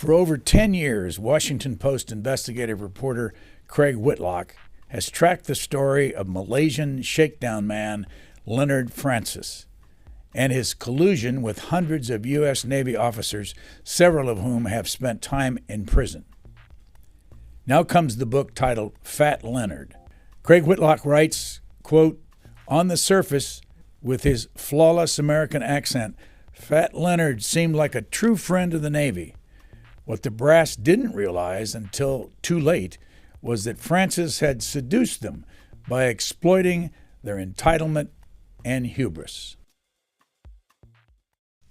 For over 10 years, Washington Post investigative reporter Craig Whitlock has tracked the story of Malaysian shakedown man Leonard Francis and his collusion with hundreds of U.S. Navy officers, several of whom have spent time in prison. Now comes the book titled Fat Leonard. Craig Whitlock writes, quote, "On the surface, with his flawless American accent, Fat Leonard seemed like a true friend of the Navy. What the brass didn't realize until too late was that Francis had seduced them by exploiting their entitlement and hubris."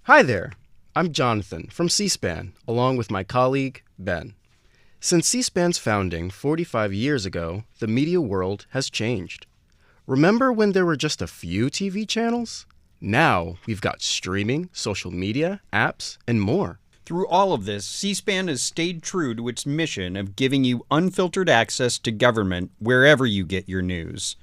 Hi there, I'm Jonathan from C-SPAN, along with my colleague, Ben. Since C-SPAN's founding 45 years ago, the media world has changed. Remember when there were just a few TV channels? Now we've got streaming, social media, apps, and more. Through all of this, C-SPAN has stayed true to its mission of giving you unfiltered access to government wherever you get your news.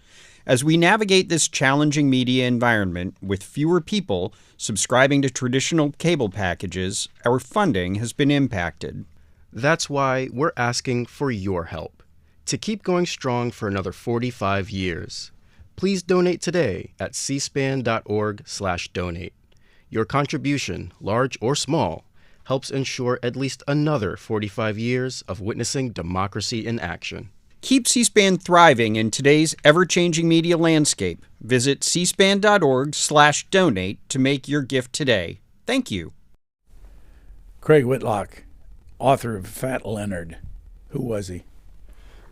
As we navigate this challenging media environment with fewer people subscribing to traditional cable packages, our funding has been impacted. That's why we're asking for your help to keep going strong for another 45 years. Please donate today at cspan.org/donate. Your contribution, large or small, helps ensure at least another 45 years of witnessing democracy in action. Keep C-SPAN thriving in today's ever-changing media landscape. Visit cspan.org/donate to make your gift today. Thank you. Craig Whitlock, author of Fat Leonard. Who was he?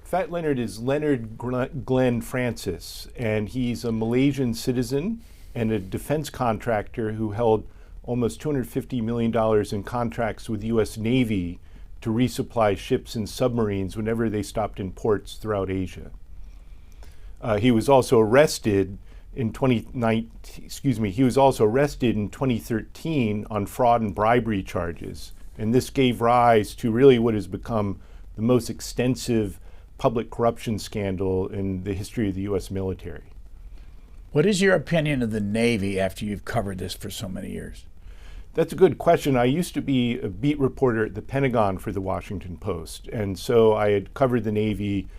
Fat Leonard is Leonard Glenn Francis, and he's a Malaysian citizen and a defense contractor who held almost $250 million in contracts with the U.S. Navy to resupply ships and submarines whenever they stopped in ports throughout Asia. He was also arrested in 2013 on fraud and bribery charges, and this gave rise to really what has become the most extensive public corruption scandal in the history of the U.S. military. What is your opinion of the Navy after you've covered this for so many years? That's a good question. I used to be a beat reporter at the Pentagon for the Washington Post, and so I had covered the Navy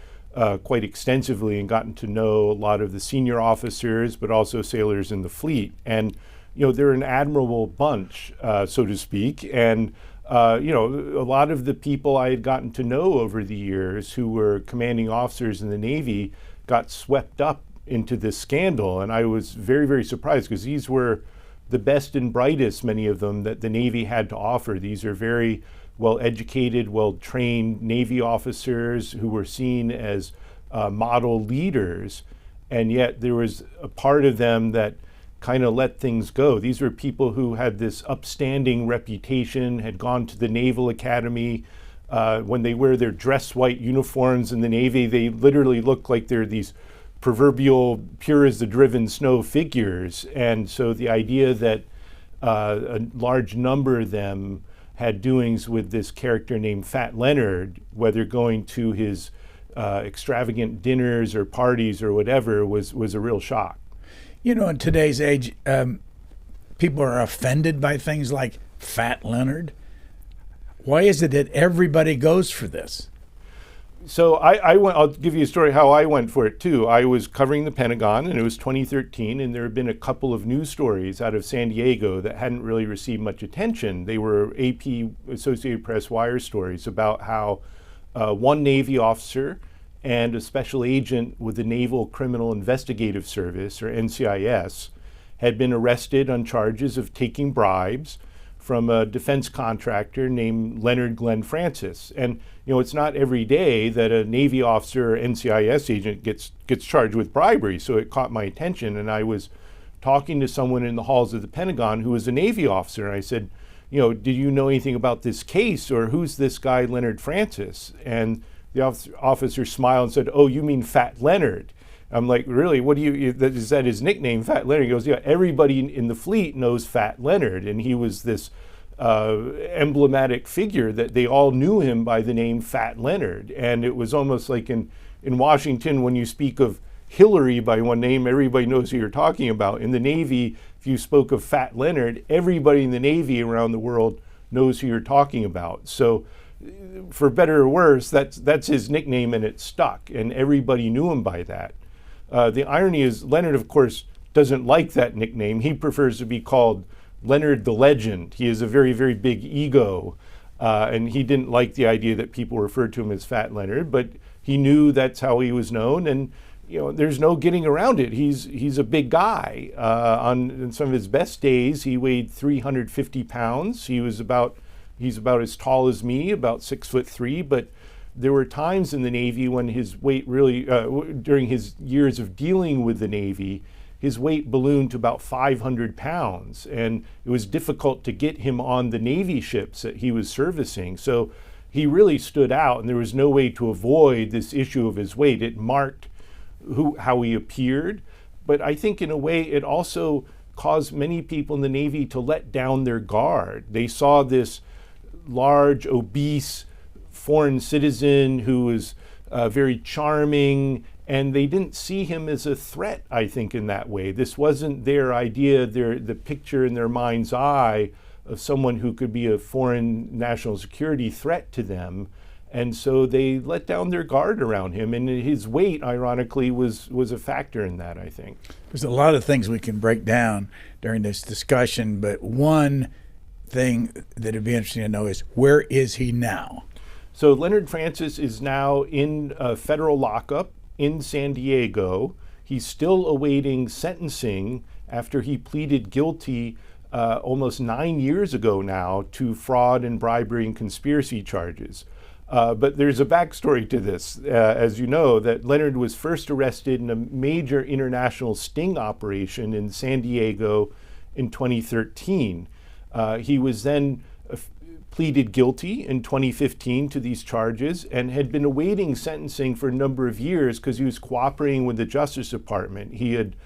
quite extensively and gotten to know a lot of the senior officers, but also sailors in the fleet. And, they're an admirable bunch, so to speak. And, a lot of the people I had gotten to know over the years who were commanding officers in the Navy got swept up into this scandal. And I was very, very surprised because these were the best and brightest, many of them, that the Navy had to offer. These are very well-educated, well-trained Navy officers who were seen as model leaders, and yet there was a part of them that kind of let things go. These were people who had this upstanding reputation, had gone to the Naval Academy. When they wear their dress white uniforms in the Navy, they literally look like they're these proverbial pure as the driven snow figures. And so the idea that a large number of them had doings with this character named Fat Leonard, whether going to his extravagant dinners or parties or whatever, was a real shock. In today's age, people are offended by things like Fat Leonard. Why is it that everybody goes for this? So I'll give you a story how I went for it too. I was covering the Pentagon, and it was 2013, and there had been a couple of news stories out of San Diego that hadn't really received much attention. They were AP, Associated Press wire stories about how one Navy officer and a special agent with the Naval Criminal Investigative Service, or NCIS, had been arrested on charges of taking bribes from a defense contractor named Leonard Glenn Francis. And it's not every day that a Navy officer or NCIS agent gets charged with bribery, so it caught my attention. And I was talking to someone in the halls of the Pentagon who was a Navy officer, and I said, did you know anything about this case, or who's this guy Leonard Francis? And the officer smiled and said, "Oh, you mean Fat Leonard?" I'm like, "Really? What do you, is that his nickname, Fat Leonard?" He goes, "Yeah, everybody in the fleet knows Fat Leonard." And he was this emblematic figure that they all knew him by the name Fat Leonard. And it was almost like in Washington, when you speak of Hillary by one name, everybody knows who you're talking about. In the Navy, if you spoke of Fat Leonard, everybody in the Navy around the world knows who you're talking about. So for better or worse, that's his nickname, and it stuck, and everybody knew him by that. The irony is Leonard, of course, doesn't like that nickname. He prefers to be called Leonard the Legend. He has a very, very big ego, and he didn't like the idea that people referred to him as Fat Leonard, but he knew that's how he was known, and there's no getting around it. He's a big guy. On some of his best days, he weighed 350 pounds. He's about as tall as me, about 6'3", but there were times in the Navy when his weight really, during his years of dealing with the Navy, his weight ballooned to about 500 pounds, and it was difficult to get him on the Navy ships that he was servicing. So he really stood out, and there was no way to avoid this issue of his weight. It marked how he appeared, but I think in a way it also caused many people in the Navy to let down their guard. They saw this large, obese foreign citizen who was very charming, and they didn't see him as a threat, I think, in that way. This wasn't their idea, the picture in their mind's eye of someone who could be a foreign national security threat to them. And so they let down their guard around him, and his weight, ironically, was a factor in that, I think. There's a lot of things we can break down during this discussion, but one thing that would be interesting to know is, where is he now? So Leonard Francis is now in a federal lockup in San Diego. He's still awaiting sentencing after he pleaded guilty almost 9 years ago now to fraud and bribery and conspiracy charges. But there's a backstory to this, as you know, that Leonard was first arrested in a major international sting operation in San Diego in 2013. He was then pleaded guilty in 2015 to these charges and had been awaiting sentencing for a number of years because he was cooperating with the Justice Department. He had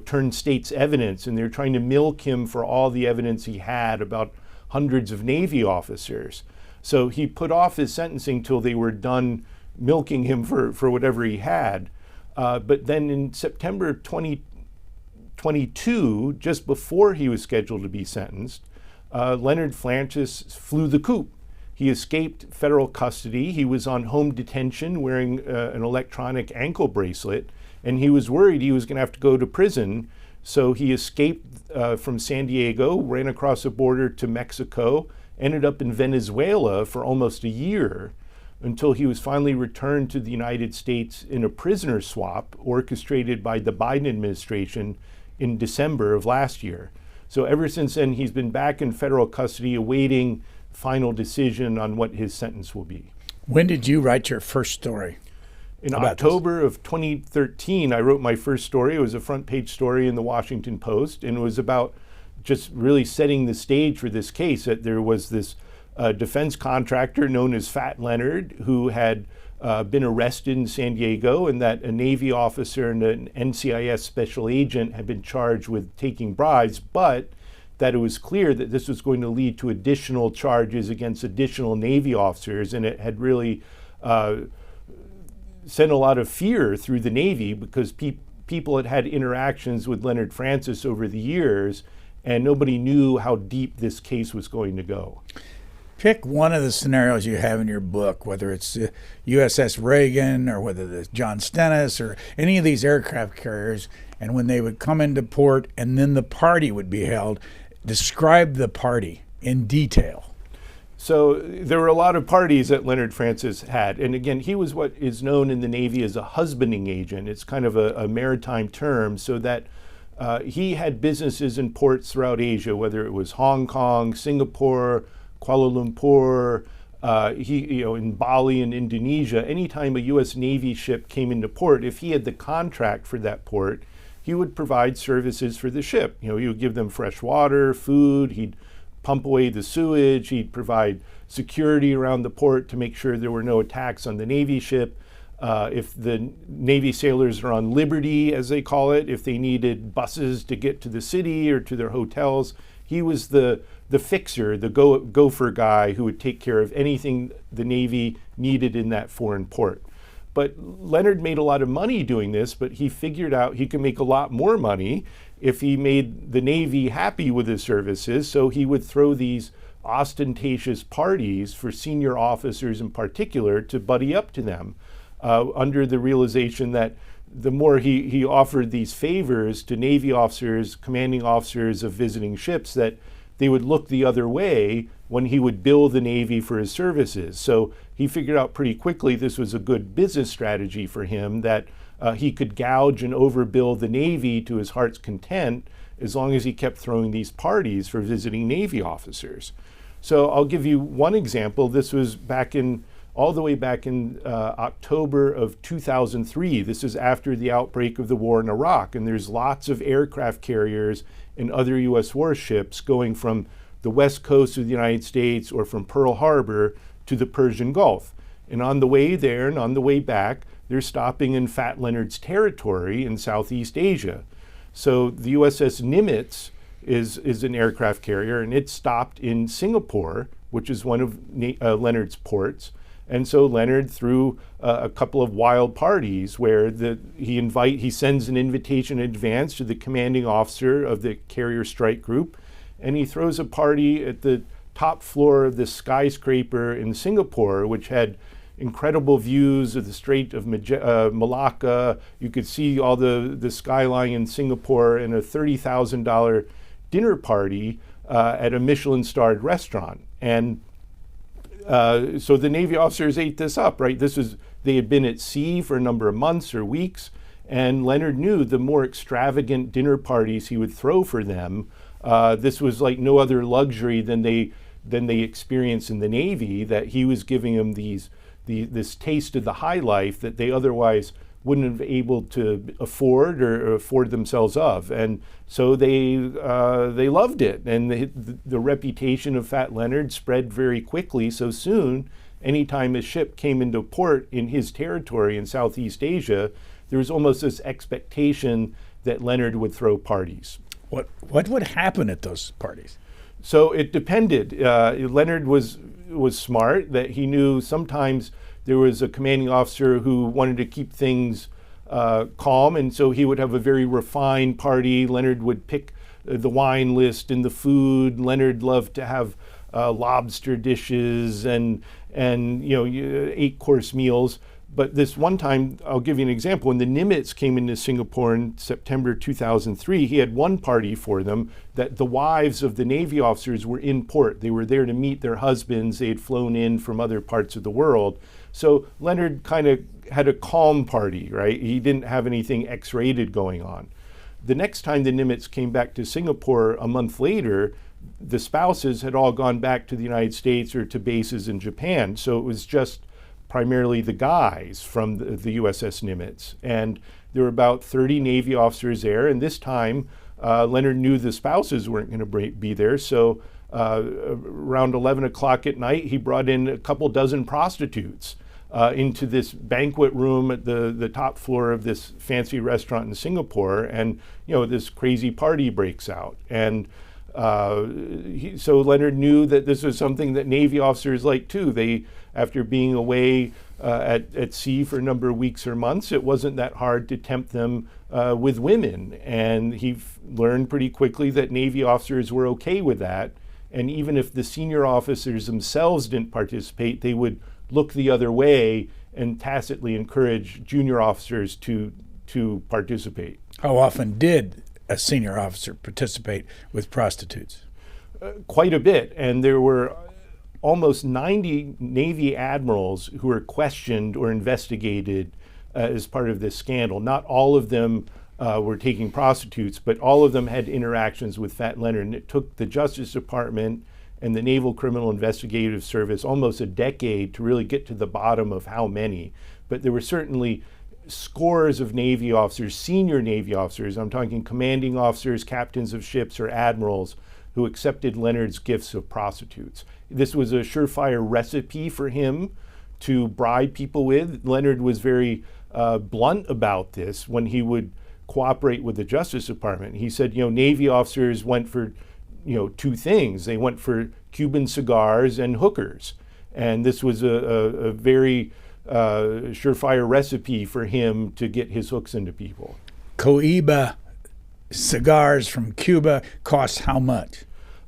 turned state's evidence, and they were trying to milk him for all the evidence he had about hundreds of Navy officers. So he put off his sentencing till they were done milking him for whatever he had. But then in September 2022, just before he was scheduled to be sentenced, Leonard Francis flew the coop. He escaped federal custody. He was on home detention wearing an electronic ankle bracelet, and he was worried he was going to have to go to prison. So he escaped from San Diego, ran across the border to Mexico, ended up in Venezuela for almost a year until he was finally returned to the United States in a prisoner swap orchestrated by the Biden administration in December of last year. So ever since then, he's been back in federal custody awaiting final decision on what his sentence will be. When did you write your first story? In October of 2013, I wrote my first story. It was a front page story in the Washington Post, and it was about just really setting the stage for this case, that there was this defense contractor known as Fat Leonard who had been arrested in San Diego, and that a Navy officer and an NCIS special agent had been charged with taking bribes, but that it was clear that this was going to lead to additional charges against additional Navy officers, and it had really sent a lot of fear through the Navy because people had had interactions with Leonard Francis over the years, and nobody knew how deep this case was going to go. Pick one of the scenarios you have in your book, whether it's USS Reagan or whether it's John Stennis or any of these aircraft carriers, and when they would come into port and then the party would be held, describe the party in detail. So there were a lot of parties that Leonard Francis had. And again, he was what is known in the Navy as a husbanding agent. It's kind of a maritime term, so that he had businesses in ports throughout Asia, whether it was Hong Kong, Singapore, Kuala Lumpur, in Bali and Indonesia. Anytime a U.S. Navy ship came into port, if he had the contract for that port, he would provide services for the ship. He would give them fresh water, food, he'd pump away the sewage, he'd provide security around the port to make sure there were no attacks on the Navy ship. If the Navy sailors are on liberty, as they call it, if they needed buses to get to the city or to their hotels, he was the fixer, the gopher guy who would take care of anything the Navy needed in that foreign port. But Leonard made a lot of money doing this, but he figured out he could make a lot more money if he made the Navy happy with his services. So he would throw these ostentatious parties for senior officers in particular to buddy up to them, under the realization that the more he offered these favors to Navy officers, commanding officers of visiting ships, that they would look the other way when he would bill the Navy for his services. So he figured out pretty quickly this was a good business strategy for him, that he could gouge and overbill the Navy to his heart's content as long as he kept throwing these parties for visiting Navy officers. So I'll give you one example. This was all the way back in October of 2003. This is after the outbreak of the war in Iraq, and there's lots of aircraft carriers and other U.S. warships going from the west coast of the United States or from Pearl Harbor to the Persian Gulf. And on the way there and on the way back, they're stopping in Fat Leonard's territory in Southeast Asia. So the USS Nimitz is an aircraft carrier, and it stopped in Singapore, which is one of Leonard's ports. And so Leonard threw a couple of wild parties where he sends an invitation in advance to the commanding officer of the carrier strike group, and he throws a party at the top floor of this skyscraper in Singapore, which had incredible views of the Strait of Malacca. You could see all the skyline in Singapore, and a $30,000 dinner party at a Michelin-starred restaurant. And so the Navy officers ate this up, right? They had been at sea for a number of months or weeks, and Leonard knew the more extravagant dinner parties he would throw for them, this was like no other luxury than they experienced in the Navy, that he was giving them this taste of the high life that they otherwise wouldn't have been able to afford or afford themselves of. And so they loved it. And the reputation of Fat Leonard spread very quickly. So soon, anytime a ship came into port in his territory in Southeast Asia, there was almost this expectation that Leonard would throw parties. What would happen at those parties? So it depended. Leonard was smart, that he knew sometimes there was a commanding officer who wanted to keep things calm, and so he would have a very refined party. Leonard would pick the wine list and the food. Leonard loved to have lobster dishes and 8-course meals. But this one time, I'll give you an example. When the Nimitz came into Singapore in September 2003, he had one party for them that the wives of the Navy officers were in port. They were there to meet their husbands. They had flown in from other parts of the world. So Leonard kind of had a calm party, right? He didn't have anything X-rated going on. The next time the Nimitz came back to Singapore a month later, the spouses had all gone back to the United States or to bases in Japan. So it was just primarily the guys from the USS Nimitz. And there were about 30 Navy officers there. And this time, Leonard knew the spouses weren't going to be there. So around 11 o'clock at night, he brought in a couple dozen prostitutes into this banquet room at the top floor of this fancy restaurant in Singapore. And, this crazy party breaks out. And so Leonard knew that this was something that Navy officers like too. After being away at sea for a number of weeks or months, it wasn't that hard to tempt them with women. And he learned pretty quickly that Navy officers were okay with that. And even if the senior officers themselves didn't participate, they would look the other way and tacitly encourage junior officers to participate. How often did a senior officer participate with prostitutes? Quite a bit. And there were almost 90 Navy admirals who were questioned or investigated as part of this scandal. Not all of them were taking prostitutes, but all of them had interactions with Fat Leonard. And it took the Justice Department and the Naval Criminal Investigative Service almost a decade to really get to the bottom of how many. But there were certainly scores of Navy officers, senior Navy officers, I'm talking commanding officers, captains of ships, or admirals, who accepted Leonard's gifts of prostitutes. This was a surefire recipe for him to bribe people with. Leonard was very blunt about this when he would cooperate with the Justice Department. He said, Navy officers went for, two things. They went for Cuban cigars and hookers. And this was a very surefire recipe for him to get his hooks into people. Cohiba cigars from Cuba cost how much?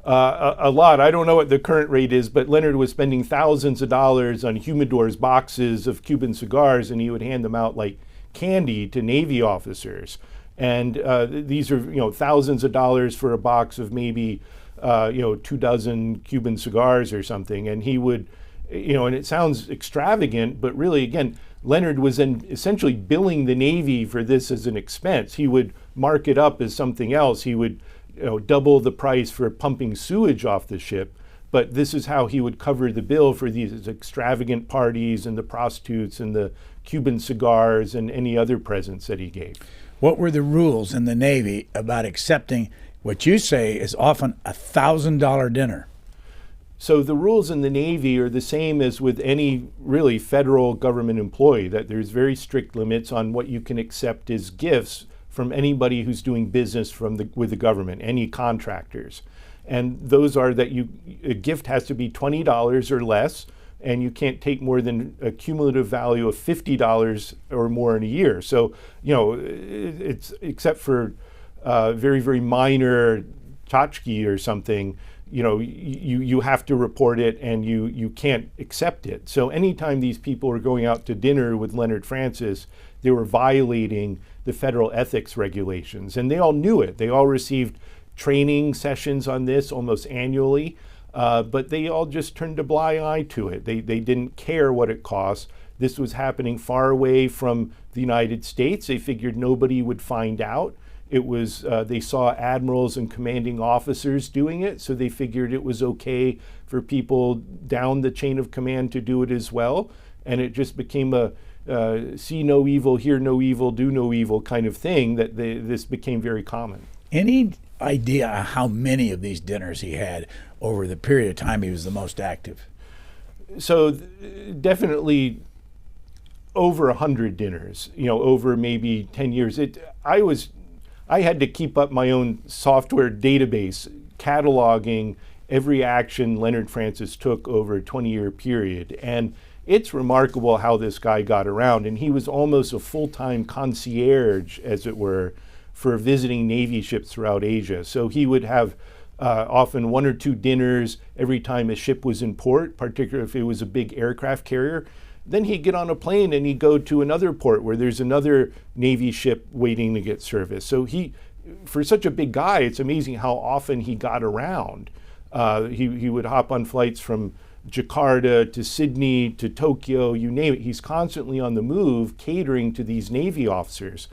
A lot. I don't know what the current rate is, but Leonard was spending thousands of dollars on humidors, boxes of Cuban cigars, and he would hand them out like candy to Navy officers. And these are, thousands of dollars for a box of maybe, 2 dozen Cuban cigars or something. And he would, and it sounds extravagant, but really, again, Leonard was then essentially billing the Navy for this as an expense. He would mark it up as something else. He would, double the price for pumping sewage off the ship. But this is how he would cover the bill for these extravagant parties and the prostitutes and the Cuban cigars and any other presents that he gave. What were the rules in the Navy about accepting what you say is often $1,000 dinner? So the rules in the Navy are the same as with any really federal government employee, that there's very strict limits on what you can accept as gifts from anybody who's doing business with the government, any contractors. And those are that a gift has to be $20 or less, and you can't take more than a cumulative value of $50 or more in a year. So, it's except for very, very minor tchotchke or something, you have to report it and you can't accept it. So anytime these people were going out to dinner with Leonard Francis, they were violating the federal ethics regulations. And they all knew it. They all received training sessions on this almost annually. But they all just turned a blind eye to it. They didn't care what it cost. This was happening far away from the United States. They figured nobody would find out. It was they saw admirals and commanding officers doing it, so they figured it was okay for people down the chain of command to do it as well. And it just became a see no evil, hear no evil, do no evil kind of thing that this became very common. Any idea how many of these dinners he had over the period of time he was the most active? So definitely over 100 dinners, over maybe 10 years. I had to keep up my own software database cataloging every action Leonard Francis took over a 20-year period. And it's remarkable how this guy got around. And he was almost a full-time concierge, as it were, for visiting Navy ships throughout Asia. So he would have often 1 or 2 dinners every time a ship was in port, particularly if it was a big aircraft carrier. Then he'd get on a plane and he'd go to another port where there's another Navy ship waiting to get service. So for such a big guy, it's amazing how often he got around. He would hop on flights from Jakarta to Sydney to Tokyo, you name it. He's constantly on the move catering to these Navy officers.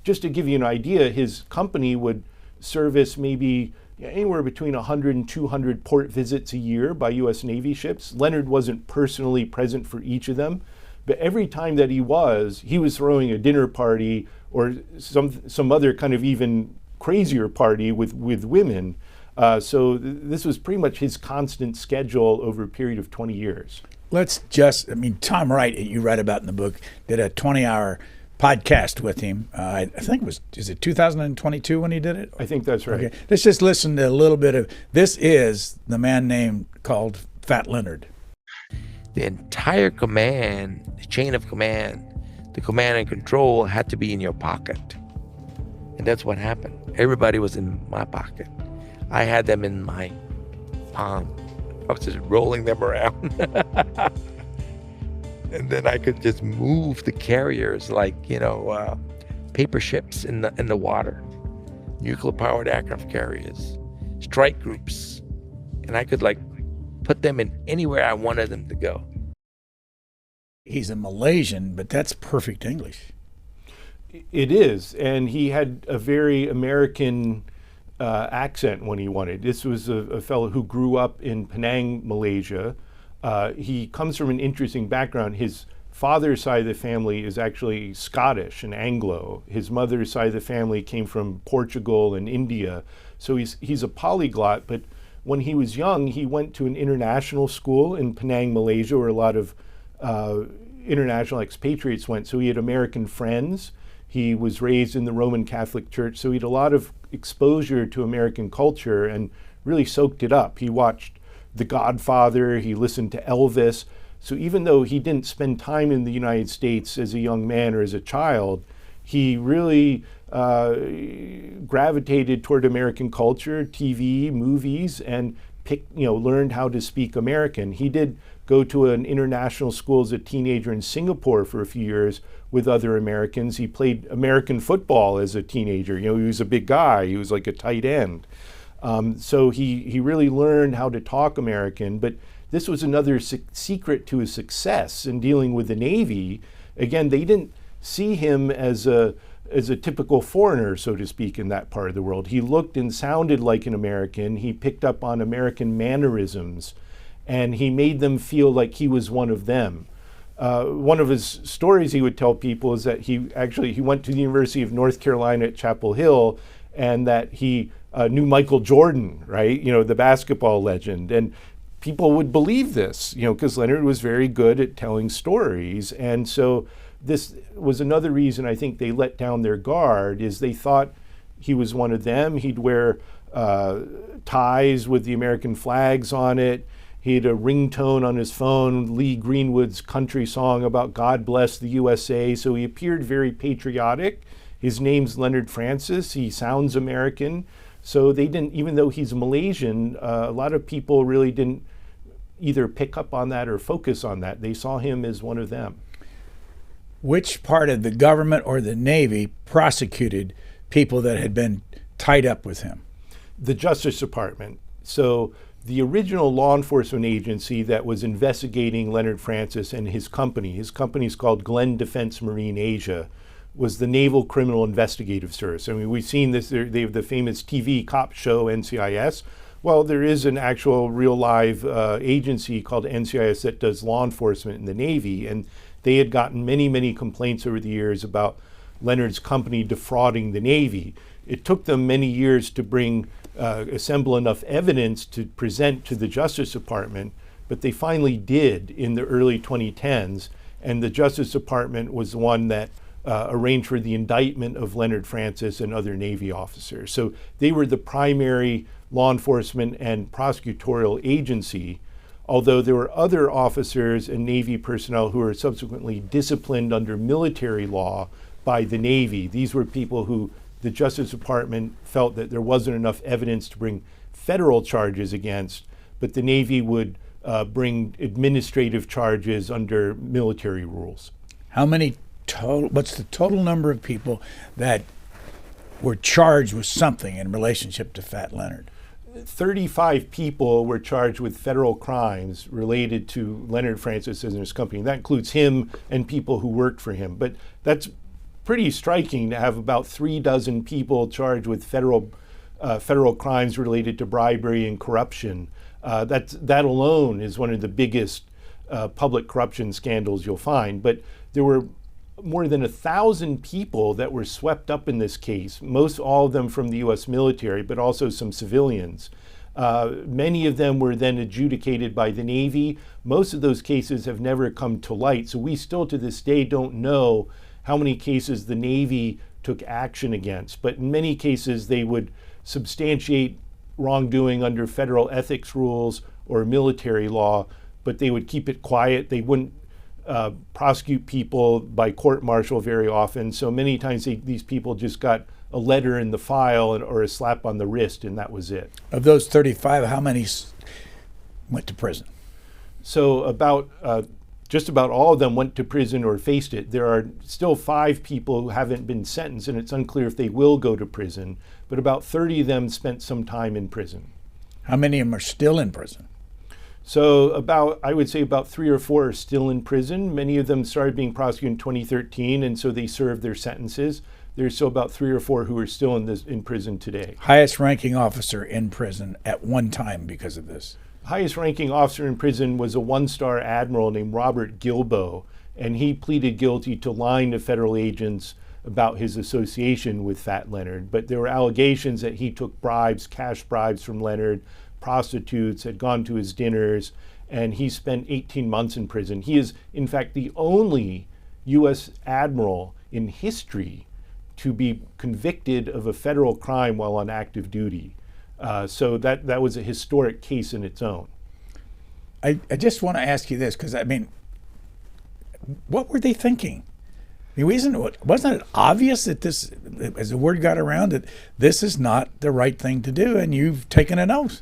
Just to give you an idea, his company would service maybe anywhere between 100 and 200 port visits a year by U.S. Navy ships. Leonard wasn't personally present for each of them, but every time that he was throwing a dinner party or some other kind of even crazier party with women. So this was pretty much his constant schedule over a period of 20 years. Tom Wright, you read about in the book, did a 20-hour podcast with him. I think is it 2022 when he did it? I think that's right. Okay. Let's just listen to a little bit of, this is the man called Fat Leonard. The entire command, the chain of command, the command and control had to be in your pocket. And that's what happened. Everybody was in my pocket. I had them in my palm. I was just rolling them around. And then I could just move the carriers like, paper ships in the water, nuclear-powered aircraft carriers, strike groups. And I could put them in anywhere I wanted them to go. He's a Malaysian, but that's perfect English. It is. And he had a very American accent when he wanted. This was a fellow who grew up in Penang, Malaysia. He comes from an interesting background. His father's side of the family is actually Scottish and Anglo. His mother's side of the family came from Portugal and India. So he's a polyglot, but when he was young, he went to an international school in Penang, Malaysia, where a lot of international expatriates went. So he had American friends. He was raised in the Roman Catholic Church, so he had a lot of exposure to American culture and really soaked it up. He watched The Godfather, he listened to Elvis. So even though he didn't spend time in the United States as a young man or as a child, he really gravitated toward American culture, TV, movies, and learned how to speak American. He did go to an international school as a teenager in Singapore for a few years with other Americans. He played American football as a teenager. He was a big guy. He was like a tight end. So he really learned how to talk American. But this was another secret to his success in dealing with the Navy. Again, they didn't see him as a typical foreigner, so to speak, in that part of the world. He looked and sounded like an American. He picked up on American mannerisms, and he made them feel like he was one of them. One of his stories he would tell people is that he went to the University of North Carolina at Chapel Hill, and that he knew Michael Jordan, right? The basketball legend. And people would believe this, because Leonard was very good at telling stories. And so this was another reason I think they let down their guard, is they thought he was one of them. He'd wear ties with the American flags on it. He had a ringtone on his phone, Lee Greenwood's country song about God bless the USA. So he appeared very patriotic. His name's Leonard Francis. He sounds American. So they didn't, even though he's Malaysian, a lot of people really didn't either pick up on that or focus on that. They saw him as one of them. Which part of the government or the Navy prosecuted people that had been tied up with him? The Justice Department. So the original law enforcement agency that was investigating Leonard Francis and his company's called Glenn Defense Marine Asia, was the Naval Criminal Investigative Service. I mean, we've seen this, they have the famous TV cop show, NCIS. Well, there is an actual real live agency called NCIS that does law enforcement in the Navy, and they had gotten many, many complaints over the years about Leonard's company defrauding the Navy. It took them many years to assemble enough evidence to present to the Justice Department, but they finally did in the early 2010s, and the Justice Department was the one that arranged for the indictment of Leonard Francis and other Navy officers. So they were the primary law enforcement and prosecutorial agency, although there were other officers and Navy personnel who were subsequently disciplined under military law by the Navy. These were people who the Justice Department felt that there wasn't enough evidence to bring federal charges against, but the Navy would bring administrative charges under military rules. What's the total number of people that were charged with something in relationship to Fat Leonard? 35 people were charged with federal crimes related to Leonard Francis and his company. That includes him and people who worked for him. But that's pretty striking to have about 36 people charged with federal crimes related to bribery and corruption. That alone is one of the biggest public corruption scandals you'll find. But there were more than 1,000 people that were swept up in this case, all of them from the U.S. military, but also some civilians. Many of them were then adjudicated by the Navy. Most of those cases have never come to light, so we still to this day don't know how many cases the Navy took action against. But in many cases, they would substantiate wrongdoing under federal ethics rules or military law, but they would keep it quiet. They wouldn't prosecute people by court-martial very often. So many times these people just got a letter in the file or a slap on the wrist, and that was it. Of those 35, how many went to prison? So just about all of them went to prison or faced it. There are still 5 people who haven't been sentenced, and it's unclear if they will go to prison, but about 30 of them spent some time in prison. How many of them are still in prison? So I would say about 3 or 4 are still in prison. Many of them started being prosecuted in 2013, and so they served their sentences. There's still about 3 or 4 who are still in prison today. Highest ranking officer in prison at one time because of this? Highest ranking officer in prison was a 1-star admiral named Robert Gilbo, and he pleaded guilty to lying to federal agents about his association with Fat Leonard. But there were allegations that he took bribes, cash bribes from Leonard, prostitutes, had gone to his dinners, and he spent 18 months in prison. He is, in fact, the only U.S. admiral in history to be convicted of a federal crime while on active duty. So that was a historic case in its own. I just want to ask you this, because, I mean, what were they thinking? I mean, wasn't it obvious that this, as the word got around, that this is not the right thing to do, and you've taken an oath?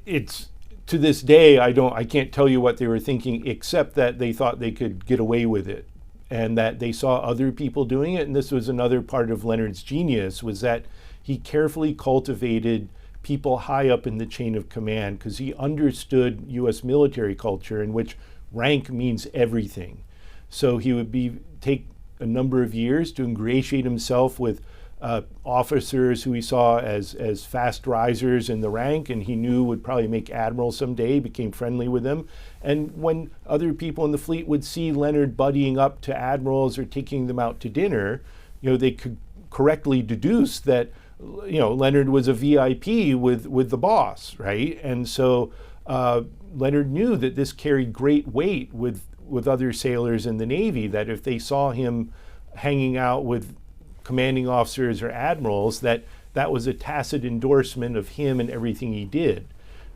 It's to this day, I can't tell you what they were thinking, except that they thought they could get away with it, and that they saw other people doing it. And this was another part of Leonard's genius, was that he carefully cultivated people high up in the chain of command, because he understood U.S. military culture, in which rank means everything. So he would take a number of years to ingratiate himself with officers who he saw as fast risers in the rank, and he knew would probably make admiral someday, became friendly with them. And when other people in the fleet would see Leonard buddying up to admirals or taking them out to dinner, they could correctly deduce that Leonard was a VIP with the boss, right? And so Leonard knew that this carried great weight with other sailors in the Navy, that if they saw him hanging out with commanding officers or admirals, that was a tacit endorsement of him and everything he did.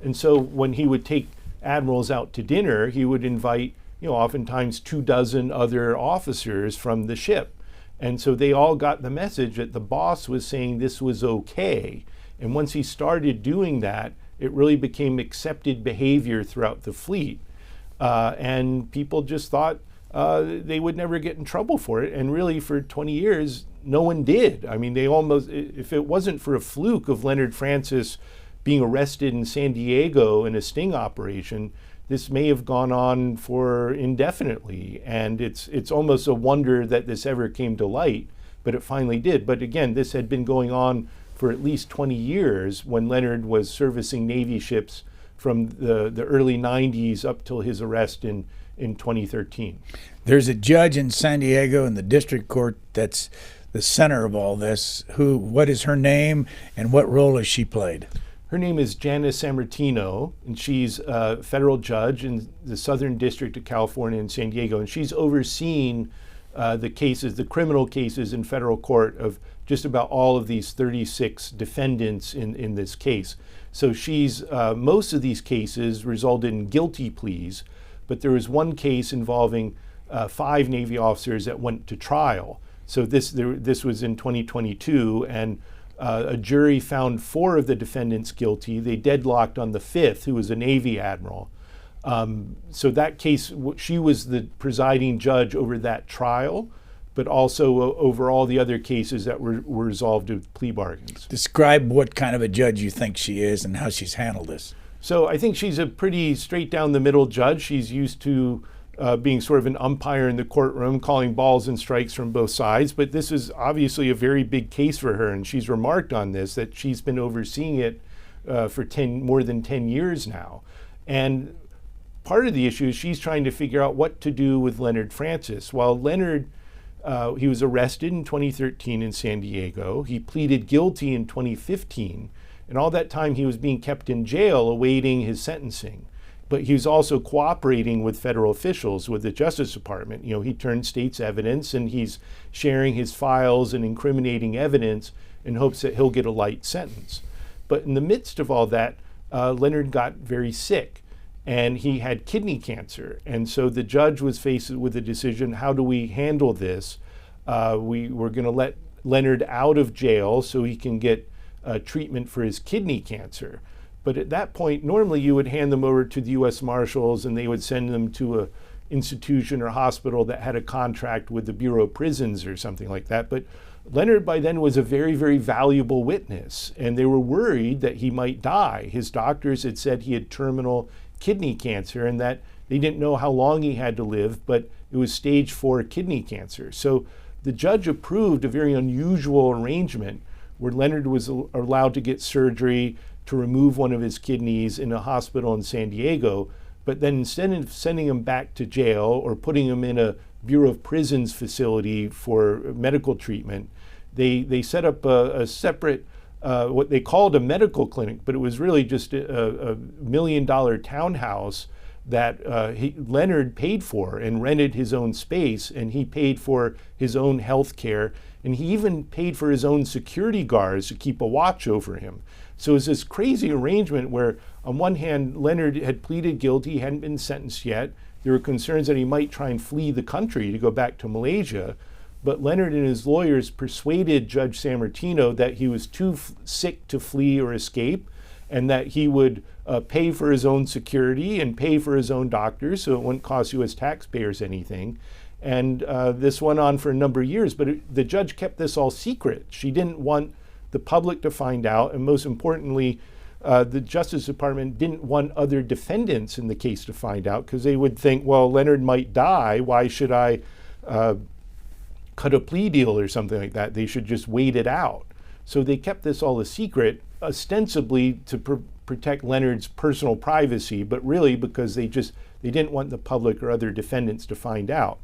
And so when he would take admirals out to dinner, he would invite, oftentimes 24 other officers from the ship. And so they all got the message that the boss was saying this was okay. And once he started doing that, it really became accepted behavior throughout the fleet. And people just thought they would never get in trouble for it. And really, for 20 years, no one did. I mean, if it wasn't for a fluke of Leonard Francis being arrested in San Diego in a sting operation, this may have gone on for indefinitely. And it's almost a wonder that this ever came to light, but it finally did. But again, this had been going on for at least 20 years when Leonard was servicing Navy ships from the early 90s up till his arrest in 2013. There's a judge in San Diego in the district court that's the center of all this. What is her name, and what role has she played? Her name is Janice Sammartino, and she's a federal judge in the Southern District of California in San Diego, and she's overseen the criminal cases in federal court of just about all of these 36 defendants in this case. So most of these cases resulted in guilty pleas, but there was one case involving 5 Navy officers that went to trial. So this was in 2022, and a jury found 4 of the defendants guilty. They deadlocked on the 5th, who was a Navy admiral. So that case, she was the presiding judge over that trial, but also over all the other cases that were resolved with plea bargains. Describe what kind of a judge you think she is and how she's handled this. So I think she's a pretty straight down the middle judge. She's used to being sort of an umpire in the courtroom, calling balls and strikes from both sides. But this is obviously a very big case for her, and she's remarked on this, that she's been overseeing it for more than 10 years now. And part of the issue is she's trying to figure out what to do with Leonard Francis. While Leonard, he was arrested in 2013 in San Diego. He pleaded guilty in 2015. And all that time he was being kept in jail awaiting his sentencing. But he was also cooperating with federal officials, with the Justice Department. He turned state's evidence, and he's sharing his files and incriminating evidence in hopes that he'll get a light sentence. But in the midst of all that, Leonard got very sick, and he had kidney cancer. And so the judge was faced with a decision: how do we handle this? We're going to let Leonard out of jail so he can get treatment for his kidney cancer. But at that point, normally you would hand them over to the U.S. Marshals, and they would send them to an institution or hospital that had a contract with the Bureau of Prisons or something like that. But Leonard by then was a very, very valuable witness, and they were worried that he might die. His doctors had said he had terminal kidney cancer and that they didn't know how long he had to live, but it was stage 4 kidney cancer. So the judge approved a very unusual arrangement where Leonard was allowed to get surgery to remove one of his kidneys in a hospital in San Diego, but then instead of sending him back to jail or putting him in a Bureau of Prisons facility for medical treatment, they set up a separate, what they called a medical clinic, but it was really just a $1 million townhouse that Leonard paid for and rented his own space, and he paid for his own health care, and he even paid for his own security guards to keep a watch over him. So it was this crazy arrangement where, on one hand, Leonard had pleaded guilty, he hadn't been sentenced yet. There were concerns that he might try and flee the country to go back to Malaysia. But Leonard and his lawyers persuaded Judge Sammartino that he was too sick to flee or escape, and that he would pay for his own security and pay for his own doctors, so it wouldn't cost you as taxpayers anything. And this went on for a number of years, but the judge kept this all secret. She didn't want the public to find out, and most importantly, the Justice Department didn't want other defendants in the case to find out, because they would think, well, Leonard might die. Why should I cut a plea deal or something like that? They should just wait it out. So they kept this all a secret, ostensibly to protect Leonard's personal privacy, but really because they didn't want the public or other defendants to find out.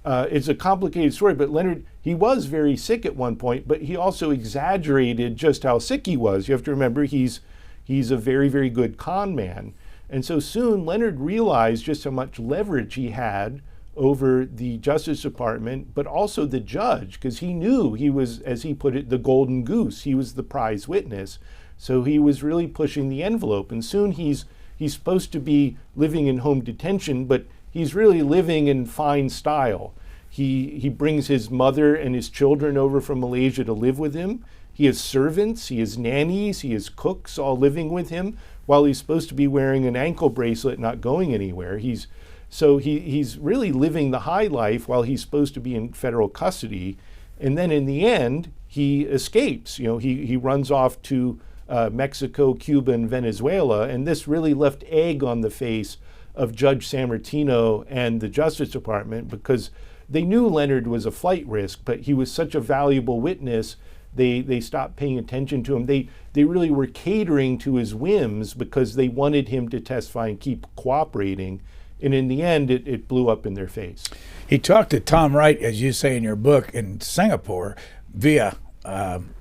It's a complicated story, but Leonard, he was very sick at one point, but he also exaggerated just how sick he was. You have to remember, he's a very, very good con man. And so soon Leonard realized just how much leverage he had over the Justice Department, but also the judge, because he knew he was, as he put it, the golden goose. He was the prize witness. So he was really pushing the envelope. And soon he's supposed to be living in home detention, but he's really living in fine style. He brings his mother and his children over from Malaysia to live with him. He has servants, he has nannies, he has cooks all living with him, while he's supposed to be wearing an ankle bracelet, not going anywhere. He's really living the high life while he's supposed to be in federal custody. And then in the end, he escapes. He runs off to Mexico, Cuba, and Venezuela. And this really left egg on the face of Judge Sammartino and the Justice Department, because they knew Leonard was a flight risk, but he was such a valuable witness, they stopped paying attention to him. They really were catering to his whims because they wanted him to testify and keep cooperating. And in the end, it blew up in their face. He talked to Tom Wright, as you say in your book, in Singapore via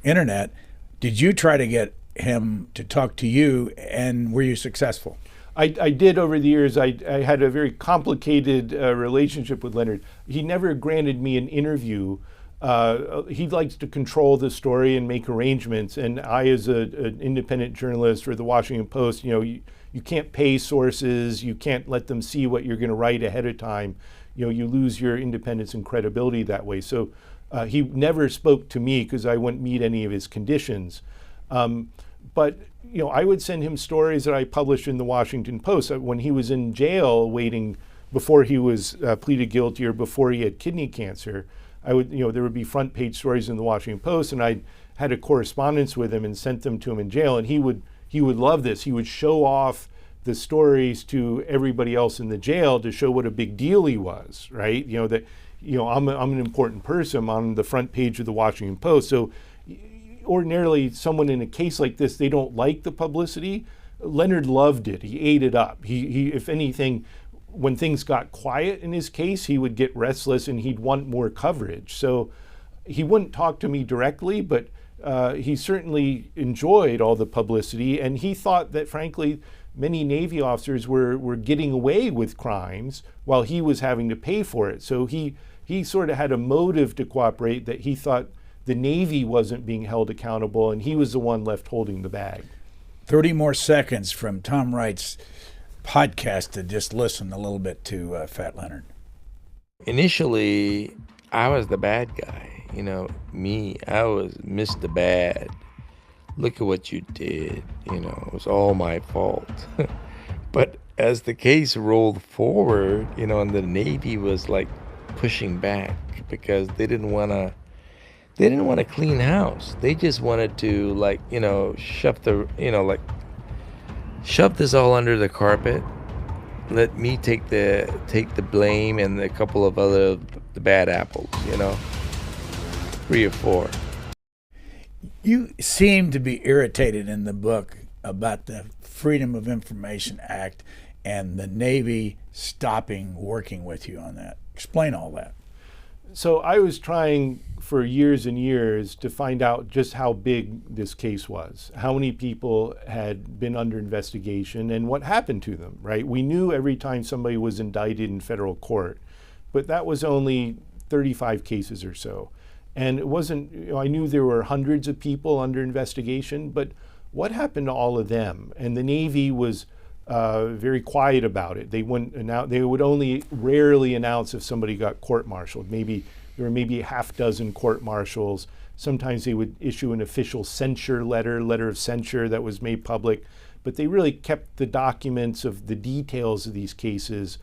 internet. Did you try to get him to talk to you, and were you successful? I did over the years. I had a very complicated relationship with Leonard. He never granted me an interview. He likes to control the story and make arrangements. And I, as an independent journalist for the Washington Post, you can't pay sources. You can't let them see what you're going to write ahead of time. You lose your independence and credibility that way. So he never spoke to me because I wouldn't meet any of his conditions. But I would send him stories that I published in the Washington Post. When he was in jail waiting before he was pleaded guilty or before he had kidney cancer, there would be front page stories in the Washington Post, and I had a correspondence with him and sent them to him in jail. And he would love this. He would show off the stories to everybody else in the jail to show what a big deal he was, right? I'm an important person. I'm on the front page of the Washington Post. So ordinarily, someone in a case like this, they don't like the publicity. Leonard loved it. He ate it up. He if anything, when things got quiet in his case, he would get restless and he'd want more coverage. So he wouldn't talk to me directly, but he certainly enjoyed all the publicity, and he thought that, frankly, many Navy officers were getting away with crimes while he was having to pay for it. So he sort of had a motive to cooperate, that he thought the Navy wasn't being held accountable, and he was the one left holding the bag. 30 more seconds from Tom Wright's podcast to just listen a little bit to Fat Leonard. Initially, I was the bad guy. I was Mr. Bad. Look at what you did. It was all my fault. But as the case rolled forward, and the Navy was like pushing back because they didn't want to clean house. They just wanted to shove this all under the carpet. Let me take the blame and a couple of the bad apples, 3 or 4. You seem to be irritated in the book about the Freedom of Information Act and the Navy stopping working with you on that. Explain all that. So I was trying for years and years to find out just how big this case was, how many people had been under investigation, and what happened to them, right? We knew every time somebody was indicted in federal court, but that was only 35 cases or so. And it wasn't, I knew there were hundreds of people under investigation, but what happened to all of them? And the Navy was very quiet about it. They would only rarely announce if somebody got court-martialed, maybe There were maybe a half dozen court-martials. Sometimes they would issue an official censure letter of censure that was made public. But they really kept the documents of the details of these cases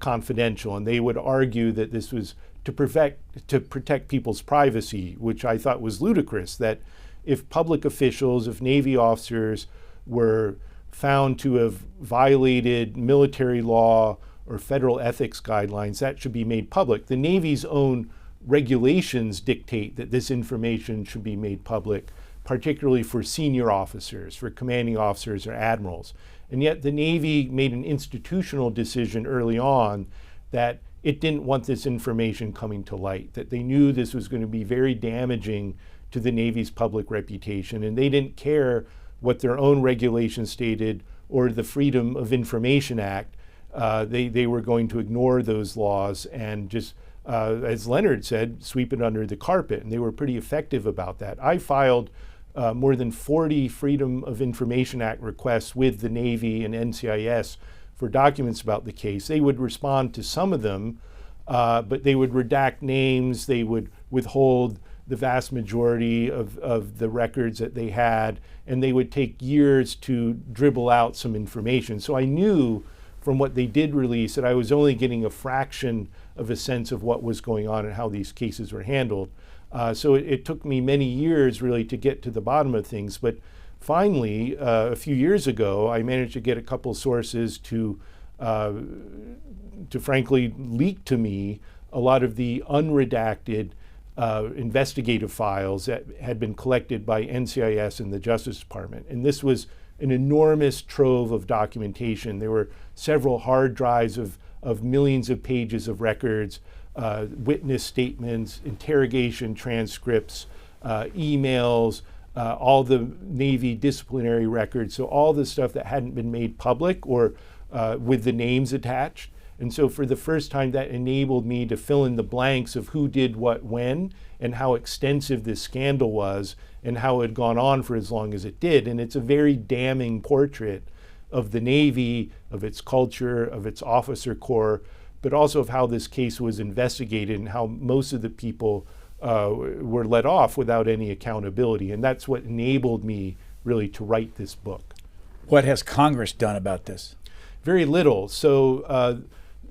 confidential. And they would argue that this was to protect people's privacy, which I thought was ludicrous, that if public officials, if Navy officers were found to have violated military law or federal ethics guidelines, that should be made public. The Navy's own regulations dictate that this information should be made public, particularly for senior officers, for commanding officers or admirals. And yet the Navy made an institutional decision early on that it didn't want this information coming to light, that they knew this was going to be very damaging to the Navy's public reputation, and they didn't care what their own regulations stated or the Freedom of Information Act. They were going to ignore those laws and just, as Leonard said, sweep it under the carpet, and they were pretty effective about that. I filed more than 40 Freedom of Information Act requests with the Navy and NCIS for documents about the case. They would respond to some of them, but they would redact names, they would withhold the vast majority of the records that they had, and they would take years to dribble out some information. So I knew from what they did release that I was only getting a fraction of a sense of what was going on and how these cases were handled. So it took me many years really to get to the bottom of things, but finally, a few years ago, I managed to get a couple sources to frankly leak to me a lot of the unredacted investigative files that had been collected by NCIS and the Justice Department. And this was an enormous trove of documentation. There were several hard drives of millions of pages of records, witness statements, interrogation transcripts, emails, all the Navy disciplinary records, so all the stuff that hadn't been made public or with the names attached. And so for the first time, that enabled me to fill in the blanks of who did what when and how extensive this scandal was and how it had gone on for as long as it did. And it's a very damning portrait of the Navy, of its culture, of its officer corps, but also of how this case was investigated and how most of the people were let off without any accountability. And that's what enabled me really to write this book. What has Congress done about this? Very little. So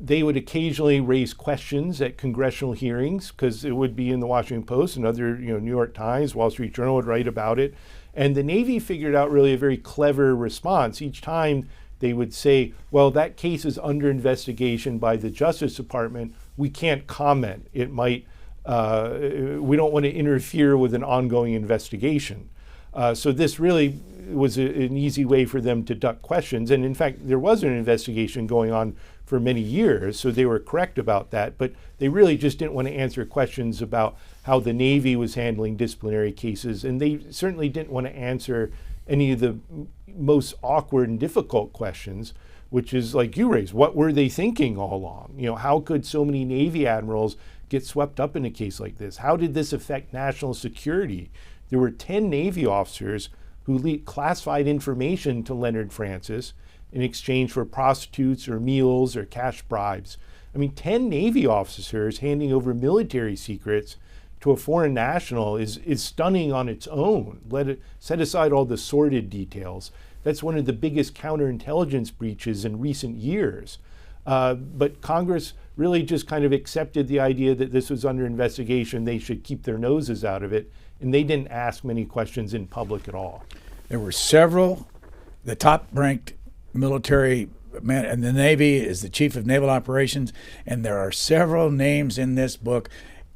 they would occasionally raise questions at congressional hearings because it would be in the Washington Post and other, New York Times, Wall Street Journal would write about it. And the Navy figured out really a very clever response. Each time they would say, well, that case is under investigation by the Justice Department. We can't comment. It might, we don't want to interfere with an ongoing investigation. So this really was an easy way for them to duck questions. And in fact, there was an investigation going on for many years, so they were correct about that. But they really just didn't want to answer questions about how the Navy was handling disciplinary cases. And they certainly didn't want to answer any of the most awkward and difficult questions, which is like you raised, what were they thinking all along? How could so many Navy admirals get swept up in a case like this? How did this affect national security? There were 10 Navy officers who leaked classified information to Leonard Francis in exchange for prostitutes or meals or cash bribes. 10 Navy officers handing over military secrets to a foreign national is stunning on its own. Set aside all the sordid details. That's one of the biggest counterintelligence breaches in recent years. But Congress really just kind of accepted the idea that this was under investigation. They should keep their noses out of it. And they didn't ask many questions in public at all. There were several. The top-ranked military man in the Navy is the Chief of Naval Operations, and there are several names in this book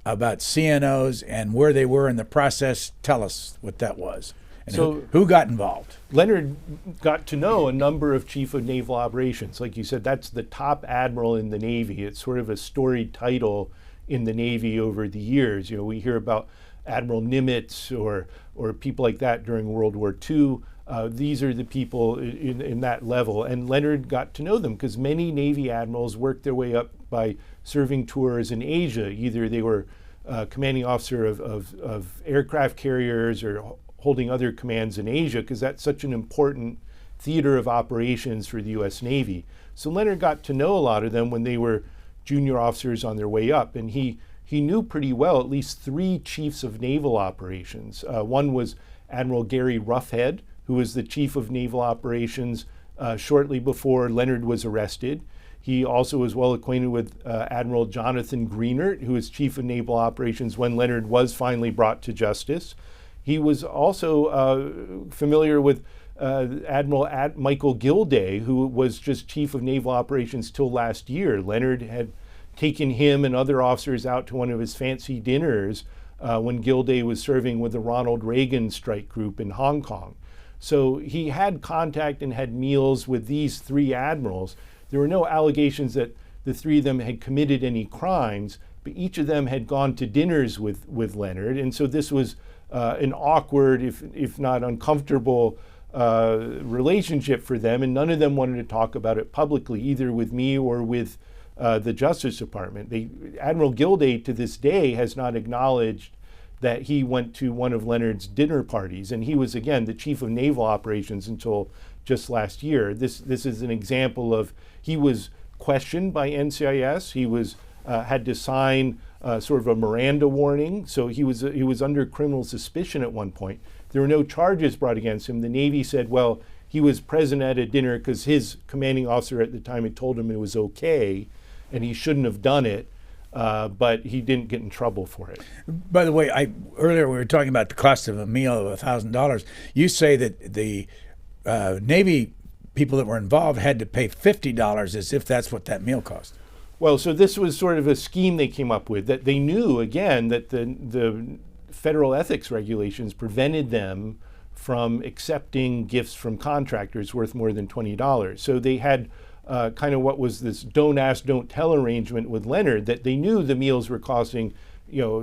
about CNOs and where they were in the process. Tell us what that was. And so who got involved? Leonard got to know a number of Chief of Naval Operations. Like you said, that's the top admiral in the Navy. It's sort of a storied title in the Navy over the years. We hear about Admiral Nimitz or people like that during World War II. These are the people in that level. And Leonard got to know them because many Navy admirals worked their way up by serving tours in Asia. Either they were commanding officer of aircraft carriers or holding other commands in Asia, because that's such an important theater of operations for the U.S. Navy. So Leonard got to know a lot of them when they were junior officers on their way up. And he he knew pretty well at least 3 chiefs of naval operations. One was Admiral Gary Roughhead, who was the chief of naval operations shortly before Leonard was arrested. He also was well acquainted with Admiral Jonathan Greenert, who was chief of naval operations when Leonard was finally brought to justice. He was also familiar with Admiral Michael Gilday, who was just chief of naval operations till last year. Leonard had taken him and other officers out to one of his fancy dinners when Gilday was serving with the Ronald Reagan strike group in Hong Kong. So he had contact and had meals with these 3 admirals. There were no allegations that the 3 of them had committed any crimes, but each of them had gone to dinners with Leonard. And so this was an awkward, if not uncomfortable, relationship for them. And none of them wanted to talk about it publicly, either with me or with the Justice Department. Admiral Gilday to this day has not acknowledged that he went to one of Leonard's dinner parties. And he was, again, the chief of naval operations until just last year. This is an example of, he was questioned by NCIS. He was had to sign sort of a Miranda warning. So he was under criminal suspicion at one point. There were no charges brought against him. The Navy said, well, he was present at a dinner because his commanding officer at the time had told him it was okay and he shouldn't have done it. But he didn't get in trouble for it. By the way, earlier we were talking about the cost of a meal of $1,000. You say that the Navy people that were involved had to pay $50 as if that's what that meal cost. Well, so this was sort of a scheme they came up with, that they knew, again, that the federal ethics regulations prevented them from accepting gifts from contractors worth more than $20. So they had kind of what was this don't ask, don't tell arrangement with Leonard, that they knew the meals were costing,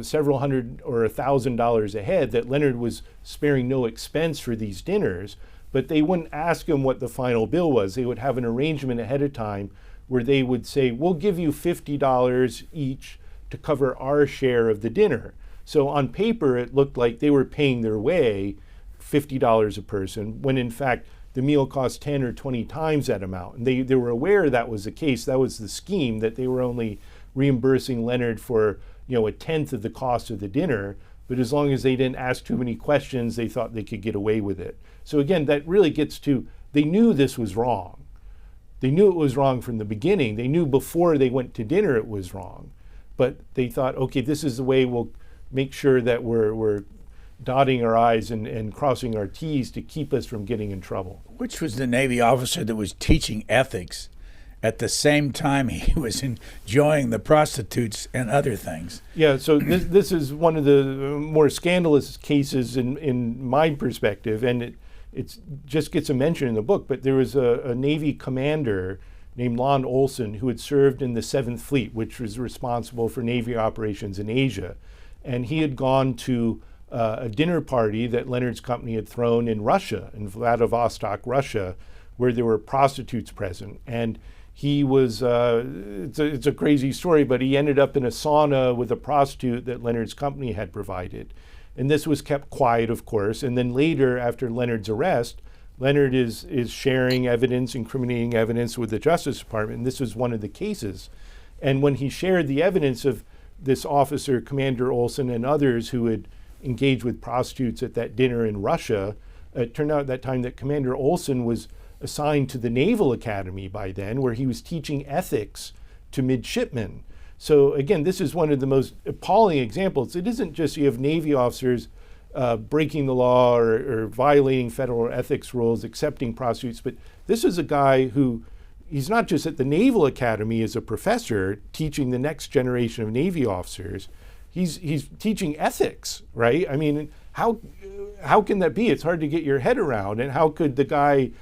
several hundred or $1,000 a head, that Leonard was sparing no expense for these dinners, but they wouldn't ask him what the final bill was. They would have an arrangement ahead of time where they would say, we'll give you $50 each to cover our share of the dinner. So on paper, it looked like they were paying their way $50 a person, when in fact, the meal cost 10 or 20 times that amount. And they were aware that was the case. That was the scheme, that they were only reimbursing Leonard for, a tenth of the cost of the dinner. But as long as they didn't ask too many questions, they thought they could get away with it. So again, that really gets to, they knew this was wrong. They knew it was wrong from the beginning. They knew before they went to dinner it was wrong. But they thought, okay, this is the way we'll make sure that we're dotting our I's and crossing our T's to keep us from getting in trouble. Which was the Navy officer that was teaching ethics at the same time he was enjoying the prostitutes and other things? Yeah, so this is one of the more scandalous cases in my perspective, and it just gets a mention in the book, but there was a Navy commander named Lon Olson who had served in the 7th Fleet, which was responsible for Navy operations in Asia. And he had gone to a dinner party that Leonard's company had thrown in Russia, in Vladivostok, Russia, where there were prostitutes present. And he was, it's a crazy story, but he ended up in a sauna with a prostitute that Leonard's company had provided. And this was kept quiet, of course. And then later, after Leonard's arrest, Leonard is sharing evidence, incriminating evidence with the Justice Department. And this was one of the cases. And when he shared the evidence of this officer, Commander Olson, and others who had engaged with prostitutes at that dinner in Russia, it turned out at that time that Commander Olson was assigned to the Naval Academy by then, where he was teaching ethics to midshipmen. So again, this is one of the most appalling examples. It isn't just you have Navy officers breaking the law or violating federal ethics rules, accepting prostitutes, but this is a guy who, he's not just at the Naval Academy as a professor teaching the next generation of Navy officers, he's teaching ethics, right? I mean, how can that be? It's hard to get your head around. And how could the guy,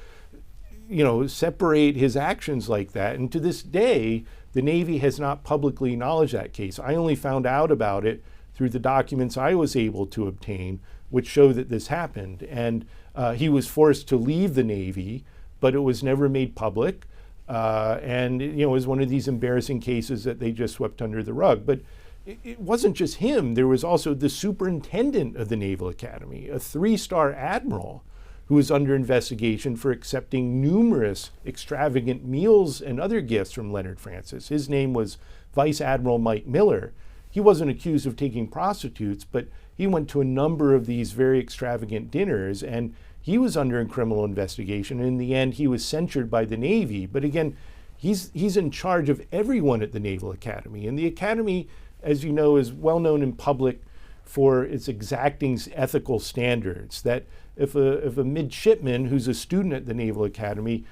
separate his actions like that? And to this day, the Navy has not publicly acknowledged that case. I only found out about it through the documents I was able to obtain, which show that this happened. And he was forced to leave the Navy, but it was never made public. And it was one of these embarrassing cases that they just swept under the rug. But it wasn't just him. There was also the superintendent of the Naval Academy, a 3-star admiral who was under investigation for accepting numerous extravagant meals and other gifts from Leonard Francis. His name was Vice Admiral Mike Miller. he wasn't accused of taking prostitutes, but he went to a number of these very extravagant dinners, and he was under a criminal investigation. In the end, he was censured by the Navy. But again, he's in charge of everyone at the Naval Academy. And the Academy, as you know, is well known in public for its exacting ethical standards. That if a midshipman who's a student at the Naval Academy,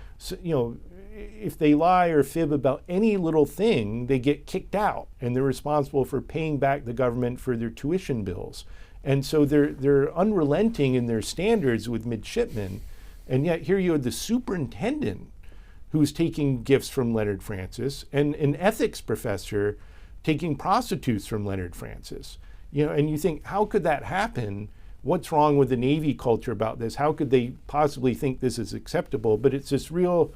if they lie or fib about any little thing, they get kicked out, and they're responsible for paying back the government for their tuition bills. And so they're unrelenting in their standards with midshipmen. And yet here you had the superintendent who's taking gifts from Leonard Francis, and an ethics professor taking prostitutes from Leonard Francis. And you think, how could that happen? What's wrong with the Navy culture about this? How could they possibly think this is acceptable? But it's this real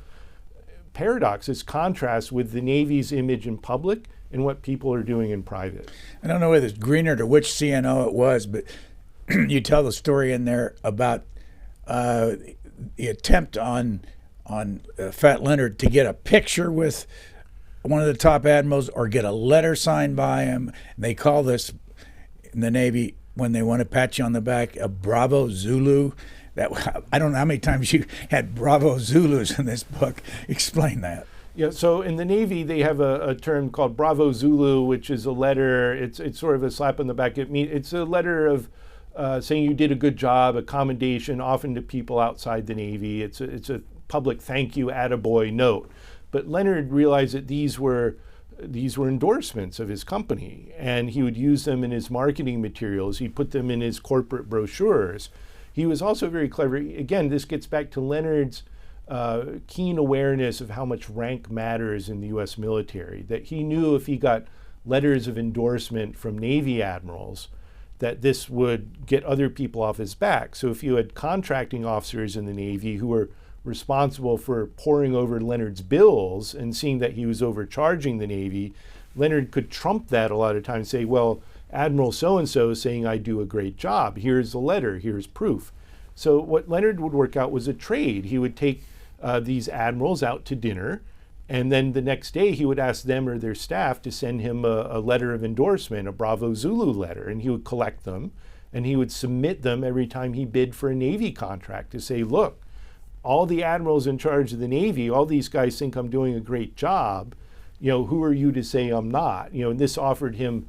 paradox, this contrast with the Navy's image in public and what people are doing in private. I don't know whether it's Greenert or which CNO it was, but you tell the story in there about the attempt on Fat Leonard to get a picture with one of the top admirals or get a letter signed by him. And they call this in the Navy, when they want to pat you on the back, a Bravo Zulu. I don't know how many times you had Bravo Zulus in this book. Explain that. Yeah, so in the Navy, they have a term called Bravo Zulu, which is a letter. It's sort of a slap on the back. It's a letter of saying you did a good job, a commendation, often to people outside the Navy. It's a public thank you, attaboy note. But Leonard realized that these were endorsements of his company, and he would use them in his marketing materials. He'd put them in his corporate brochures. He was also very clever. Again, this gets back to Leonard's keen awareness of how much rank matters in the U.S. military, that he knew if he got letters of endorsement from Navy admirals, that this would get other people off his back. So if you had contracting officers in the Navy who were responsible for poring over Leonard's bills and seeing that he was overcharging the Navy, Leonard could trump that a lot of times, say, well, Admiral so-and-so is saying I do a great job. Here's the letter, here's proof. So what Leonard would work out was a trade. He would take these admirals out to dinner, and then the next day he would ask them or their staff to send him a letter of endorsement, a Bravo Zulu letter, and he would collect them, and he would submit them every time he bid for a Navy contract to say, look, all the admirals in charge of the Navy, all these guys think I'm doing a great job. Who are you to say I'm not? And this offered him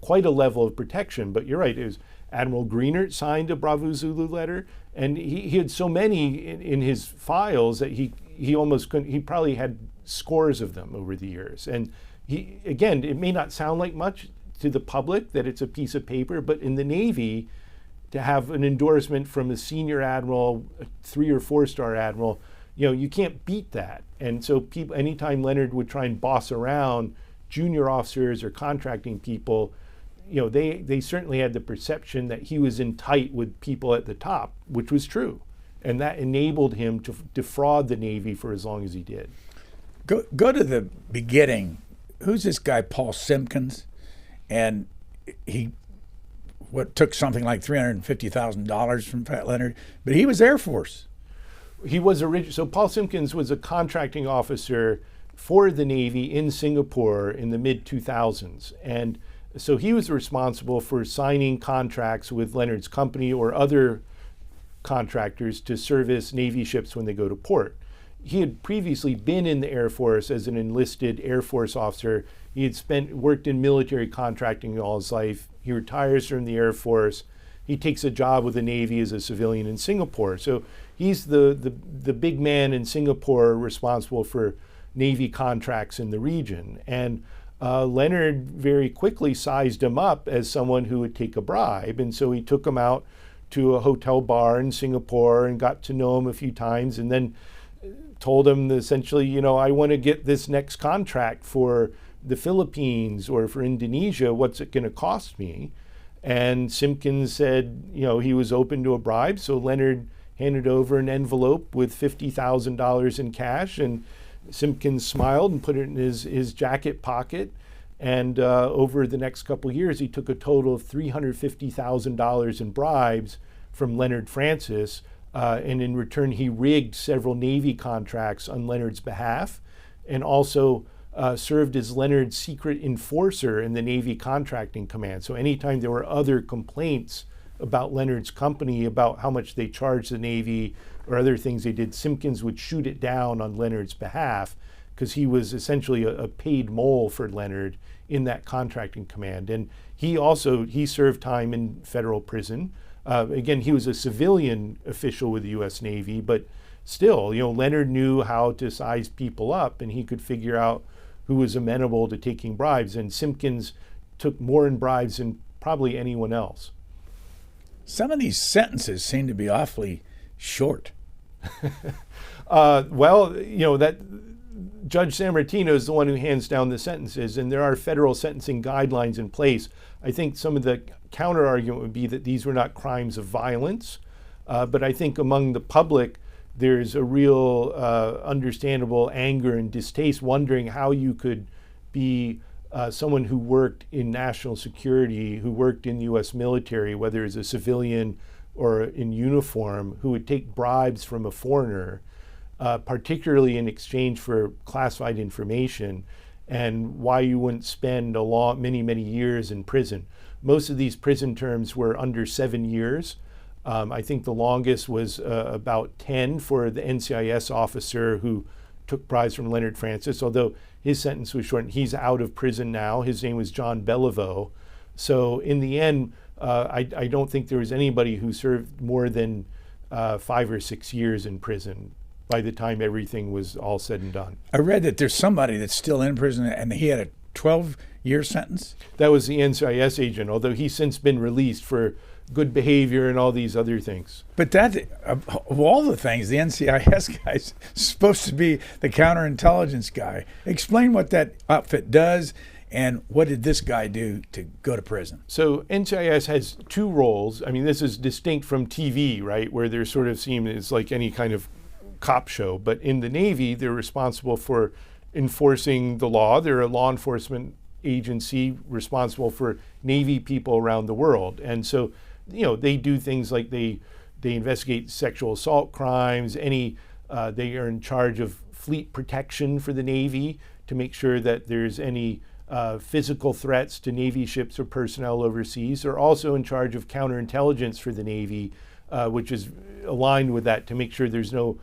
quite a level of protection. But you're right, it was Admiral Greenert signed a Bravo Zulu letter, and he had so many in his files that he almost couldn't. He probably had scores of them over the years. And again, it may not sound like much to the public that it's a piece of paper, but in the Navy, to have an endorsement from a senior admiral, a 3 or 4-star admiral, you can't beat that. And so people, anytime Leonard would try and boss around junior officers or contracting people, they certainly had the perception that he was in tight with people at the top, which was true. And that enabled him to defraud the Navy for as long as he did. Go to the beginning. Who's this guy, Paul Simpkins? And he took something like $350,000 from Fat Leonard, but he was Air Force. He was so Paul Simpkins was a contracting officer for the Navy in Singapore in the mid-2000s. And so he was responsible for signing contracts with Leonard's company or other contractors to service Navy ships when they go to port. He had previously been in the Air Force as an enlisted Air Force officer. He had worked in military contracting all his life. He retires from the Air Force. He takes a job with the Navy as a civilian in Singapore. So he's the big man in Singapore responsible for Navy contracts in the region. And Leonard very quickly sized him up as someone who would take a bribe. And so he took him out to a hotel bar in Singapore and got to know him a few times, and then told him essentially, I want to get this next contract for the Philippines or for Indonesia. What's it going to cost me? And Simpkins said, he was open to a bribe. So Leonard handed over an envelope with $50,000 in cash, and Simpkins smiled and put it in his jacket pocket. And over the next couple of years, he took a total of $350,000 in bribes from Leonard Francis. And in return, he rigged several Navy contracts on Leonard's behalf, and also served as Leonard's secret enforcer in the Navy contracting command. So anytime there were other complaints about Leonard's company, about how much they charged the Navy or other things they did, Simpkins would shoot it down on Leonard's behalf, because he was essentially a paid mole for Leonard in that contracting command. And he served time in federal prison. Again, he was a civilian official with the U.S. Navy, but still, Leonard knew how to size people up, and he could figure out who was amenable to taking bribes. And Simpkins took more in bribes than probably anyone else. Some of these sentences seem to be awfully short. That Judge Sammartino is the one who hands down the sentences, and there are federal sentencing guidelines in place. I think some of the counter argument would be that these were not crimes of violence, but I think among the public there's a real understandable anger and distaste, wondering how you could be someone who worked in national security, who worked in the U.S. military, whether as a civilian or in uniform, who would take bribes from a foreigner, particularly in exchange for classified information, and why you wouldn't spend many years in prison. Most of these prison terms were under 7 years. I think the longest was about 10 for the NCIS officer who took bribes from Leonard Francis, although his sentence was short. He's out of prison now. His name was John Beliveau. So in the end, I don't think there was anybody who served more than 5 or 6 years in prison by the time everything was all said and done. I read that there's somebody that's still in prison, and he had a 12-year sentence. That was the NCIS agent, although he's since been released for good behavior and all these other things. But that, of all the things, the NCIS guy's supposed to be the counterintelligence guy. Explain what that outfit does, and what did this guy do to go to prison? So NCIS has two roles. I mean, this is distinct from TV, right, where they're sort of seen as like any kind of cop show. But in the Navy, they're responsible for enforcing the law. They're a law enforcement agency responsible for Navy people around the world. And so, they do things like they investigate sexual assault crimes. They are in charge of fleet protection for the Navy to make sure that there's any physical threats to Navy ships or personnel overseas. They're also in charge of counterintelligence for the Navy, which is aligned with that to make sure there's no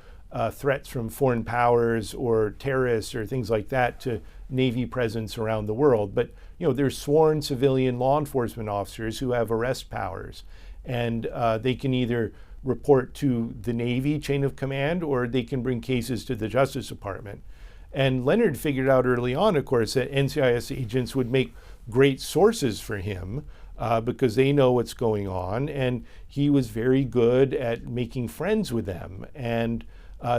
threats from foreign powers or terrorists or things like that to Navy presence around the world. But there's sworn civilian law enforcement officers who have arrest powers, and they can either report to the Navy chain of command, or they can bring cases to the Justice Department. And Leonard figured out early on, of course, that NCIS agents would make great sources for him because they know what's going on, and he was very good at making friends with them. And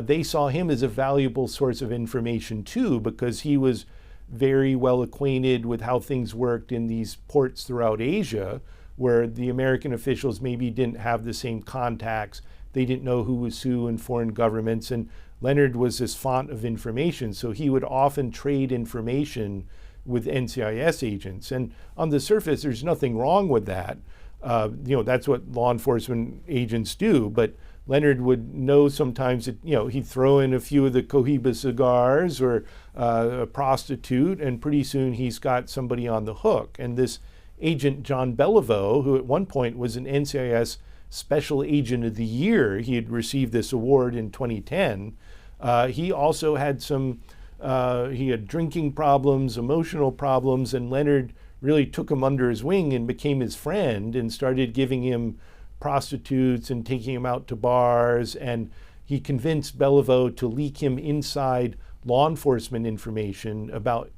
they saw him as a valuable source of information too, because he was very well acquainted with how things worked in these ports throughout Asia, where the American officials maybe didn't have the same contacts. They didn't know who was who in foreign governments, and Leonard was this font of information, so he would often trade information with NCIS agents. And on the surface, there's nothing wrong with that. That's what law enforcement agents do, but Leonard would know sometimes that, he'd throw in a few of the Cohiba cigars or a prostitute, and pretty soon he's got somebody on the hook. And this agent, John Beliveau, who at one point was an NCIS Special Agent of the Year, he had received this award in 2010, he also had he had drinking problems, emotional problems, and Leonard really took him under his wing and became his friend and started giving him prostitutes and taking him out to bars, and he convinced Beliveau to leak him inside law enforcement information about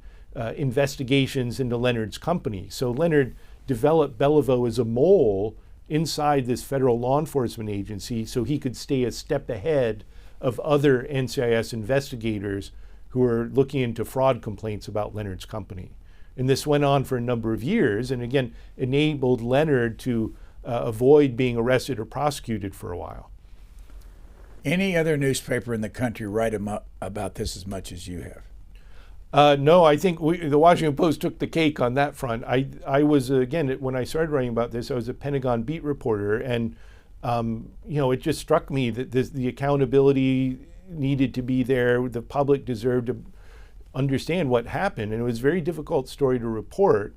investigations into Leonard's company. So Leonard developed Beliveau as a mole inside this federal law enforcement agency so he could stay a step ahead of other NCIS investigators who were looking into fraud complaints about Leonard's company. And this went on for a number of years, and again enabled Leonard to avoid being arrested or prosecuted for a while. Any other newspaper in the country write about this as much as you have? No, I think the Washington Post took the cake on that front. I was, again, when I started writing about this, I was a Pentagon beat reporter, and it just struck me that the accountability needed to be there. The public deserved understand what happened. And it was a very difficult story to report.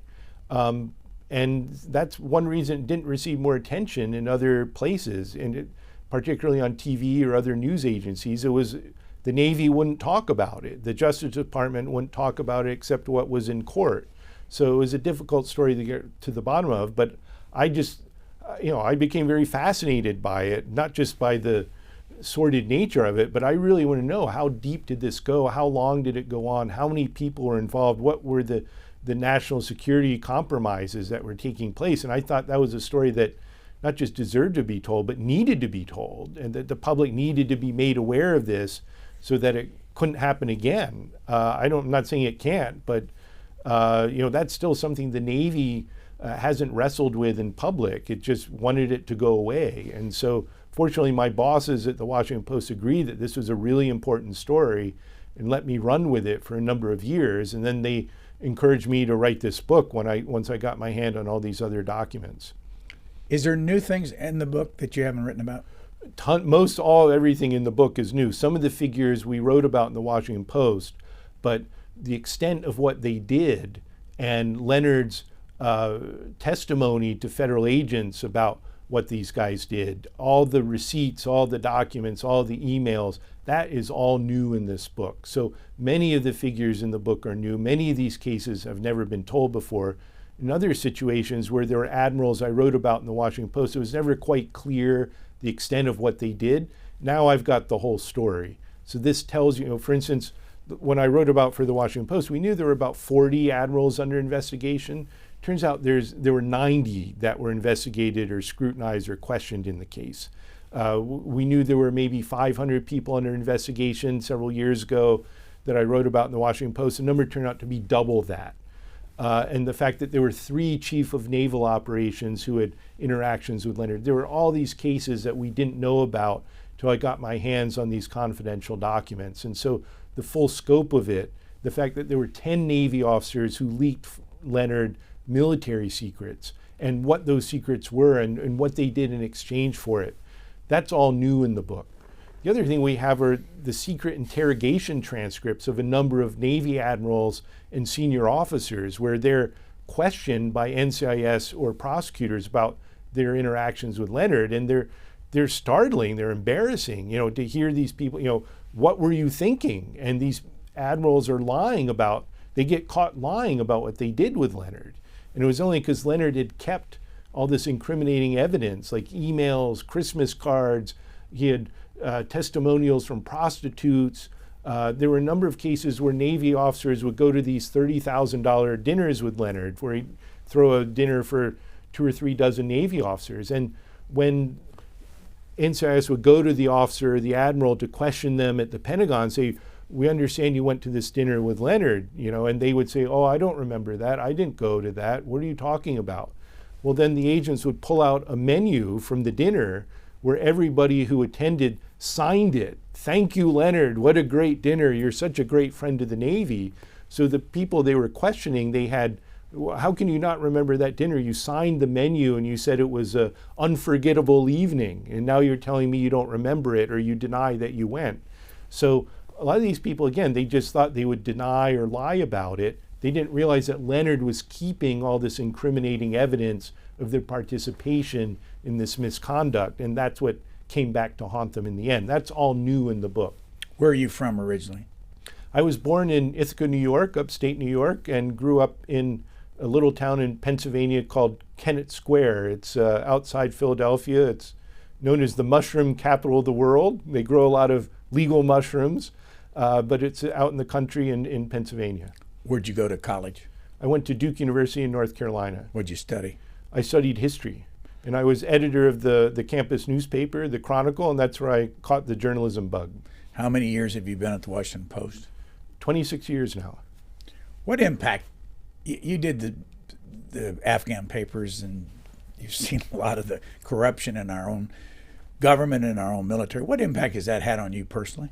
And that's one reason it didn't receive more attention in other places, and particularly on TV or other news agencies. It was the Navy wouldn't talk about it. The Justice Department wouldn't talk about it except what was in court. So it was a difficult story to get to the bottom of. But I just, I became very fascinated by it, not just by the sordid nature of it, but I really want to know, how deep did this go? How long did it go on? How many people were involved? What were the national security compromises that were taking place? And I thought that was a story that not just deserved to be told, but needed to be told, and that the public needed to be made aware of this so that it couldn't happen again. I'm not saying it can't, but that's still something the Navy hasn't wrestled with in public. It just wanted it to go away. And so fortunately, my bosses at the Washington Post agreed that this was a really important story and let me run with it for a number of years. And then they encouraged me to write this book once I got my hand on all these other documents. Is there new things in the book that you haven't written about? Everything in the book is new. Some of the figures we wrote about in the Washington Post, but the extent of what they did and Leonard's testimony to federal agents about what these guys did, all the receipts, all the documents, all the emails, that is all new in this book. So many of the figures in the book are new. Many of these cases have never been told before. In other situations where there were admirals I wrote about in the Washington Post, it was never quite clear the extent of what they did. Now I've got the whole story. So this tells you, for instance, when I wrote about for the Washington Post, we knew there were about 40 admirals under investigation. Turns out there were 90 that were investigated or scrutinized or questioned in the case. We knew there were maybe 500 people under investigation several years ago that I wrote about in the Washington Post. The number turned out to be double that. And the fact that there were 3 chief of naval operations who had interactions with Leonard. There were all these cases that we didn't know about till I got my hands on these confidential documents. And so the full scope of it, the fact that there were 10 Navy officers who leaked Leonard military secrets and what those secrets were and what they did in exchange for it, that's all new in the book. The other thing we have are the secret interrogation transcripts of a number of Navy admirals and senior officers where they're questioned by NCIS or prosecutors about their interactions with Leonard, and they're startling, they're embarrassing, to hear these people, what were you thinking? And these admirals are they get caught lying about what they did with Leonard. And it was only because Leonard had kept all this incriminating evidence, like emails, Christmas cards. He had testimonials from prostitutes. There were a number of cases where Navy officers would go to these $30,000 dinners with Leonard, where he'd throw a dinner for 2 or 3 dozen Navy officers. And when NCIS would go to the officer, the admiral, to question them at the Pentagon, say, we understand you went to this dinner with Leonard, and they would say, oh, I don't remember that. I didn't go to that. What are you talking about? Well, then the agents would pull out a menu from the dinner where everybody who attended signed it. Thank you, Leonard. What a great dinner. You're such a great friend to the Navy. So the people they were questioning, they had, how can you not remember that dinner? You signed the menu and you said it was an unforgettable evening. And now you're telling me you don't remember it or you deny that you went. So a lot of these people, again, they just thought they would deny or lie about it. They didn't realize that Leonard was keeping all this incriminating evidence of their participation in this misconduct, and that's what came back to haunt them in the end. That's all new in the book. Where are you from originally? I was born in Ithaca, New York, upstate New York, and grew up in a little town in Pennsylvania called Kennett Square. It's outside Philadelphia. It's known as the mushroom capital of the world. They grow a lot of legal mushrooms, but it's out in the country in Pennsylvania. Where'd you go to college? I went to Duke University in North Carolina. What'd you study? I studied history, and I was editor of the campus newspaper, the Chronicle, and that's where I caught the journalism bug. How many years have you been at the Washington Post? 26 years now. What impact, you did the Afghan papers, and you've seen a lot of the corruption in our own government and our own military. What impact has that had on you personally?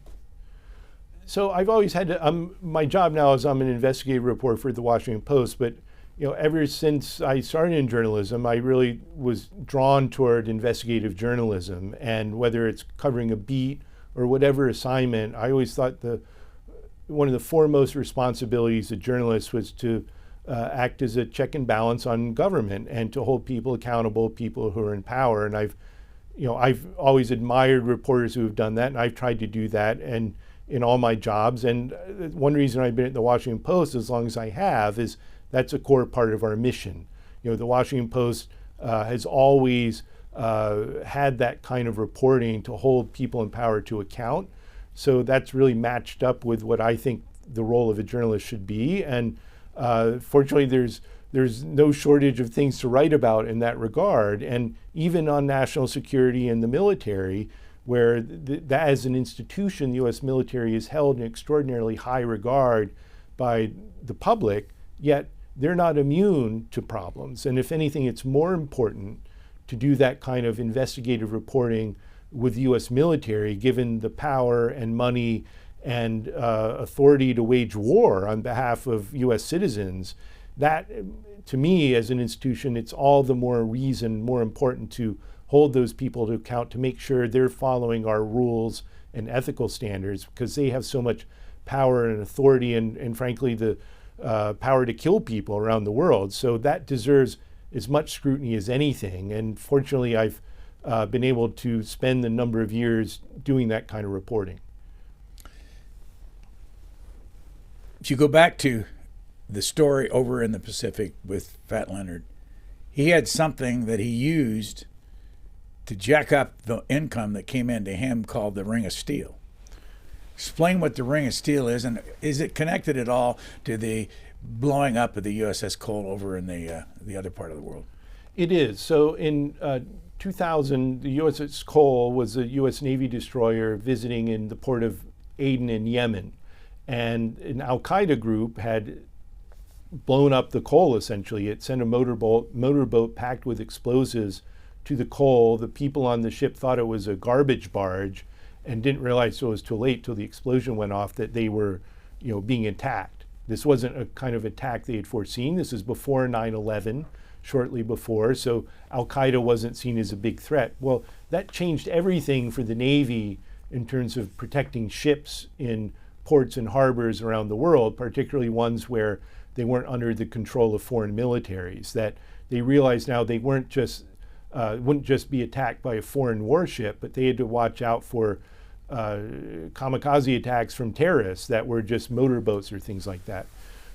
So I've always had to, my job now is I'm an investigative reporter for the Washington Post, but ever since I started in journalism, I really was drawn toward investigative journalism, and whether it's covering a beat or whatever assignment, I always thought the one of the foremost responsibilities of journalists was to act as a check and balance on government and to hold people accountable, people who are in power. And I've always admired reporters who have done that, and I've tried to do that and in all my jobs. And one reason I've been at the Washington Post as long as I have is that's a core part of our mission. The Washington Post has always had that kind of reporting to hold people in power to account. So that's really matched up with what I think the role of a journalist should be. And fortunately, there's no shortage of things to write about in that regard. And even on national security and the military, where that as an institution, the U.S. military is held in extraordinarily high regard by the public, yet they're not immune to problems. And if anything, it's more important to do that kind of investigative reporting with the U.S. military, given the power and money and authority to wage war on behalf of U.S. citizens. That, to me, as an institution, it's all the more reason, more important to hold those people to account, to make sure they're following our rules and ethical standards, because they have so much power and authority and frankly, the power to kill people around the world. So that deserves as much scrutiny as anything. And fortunately, I've been able to spend the number of years doing that kind of reporting. If you go back to the story over in the Pacific with Fat Leonard, he had something that he used to jack up the income that came into him called the Ring of Steel. Explain what the Ring of Steel is, and is it connected at all to the blowing up of the USS Cole over in the other part of the world? It is. So in 2000, the USS Cole was a U.S. Navy destroyer visiting in the port of Aden in Yemen. And an al-Qaeda group had blown up the Cole, essentially. It sent a motorboat packed with explosives to the Cole. The people on the ship thought it was a garbage barge and didn't realize till it was too late, till the explosion went off, that they were being attacked. This wasn't a kind of attack they had foreseen. This is before 9/11, shortly before, so al-Qaeda wasn't seen as a big threat. Well, that changed everything for the Navy in terms of protecting ships in ports and harbors around the world, particularly ones where they weren't under the control of foreign militaries, that they realized now they wouldn't just be attacked by a foreign warship, but they had to watch out for kamikaze attacks from terrorists that were just motorboats or things like that.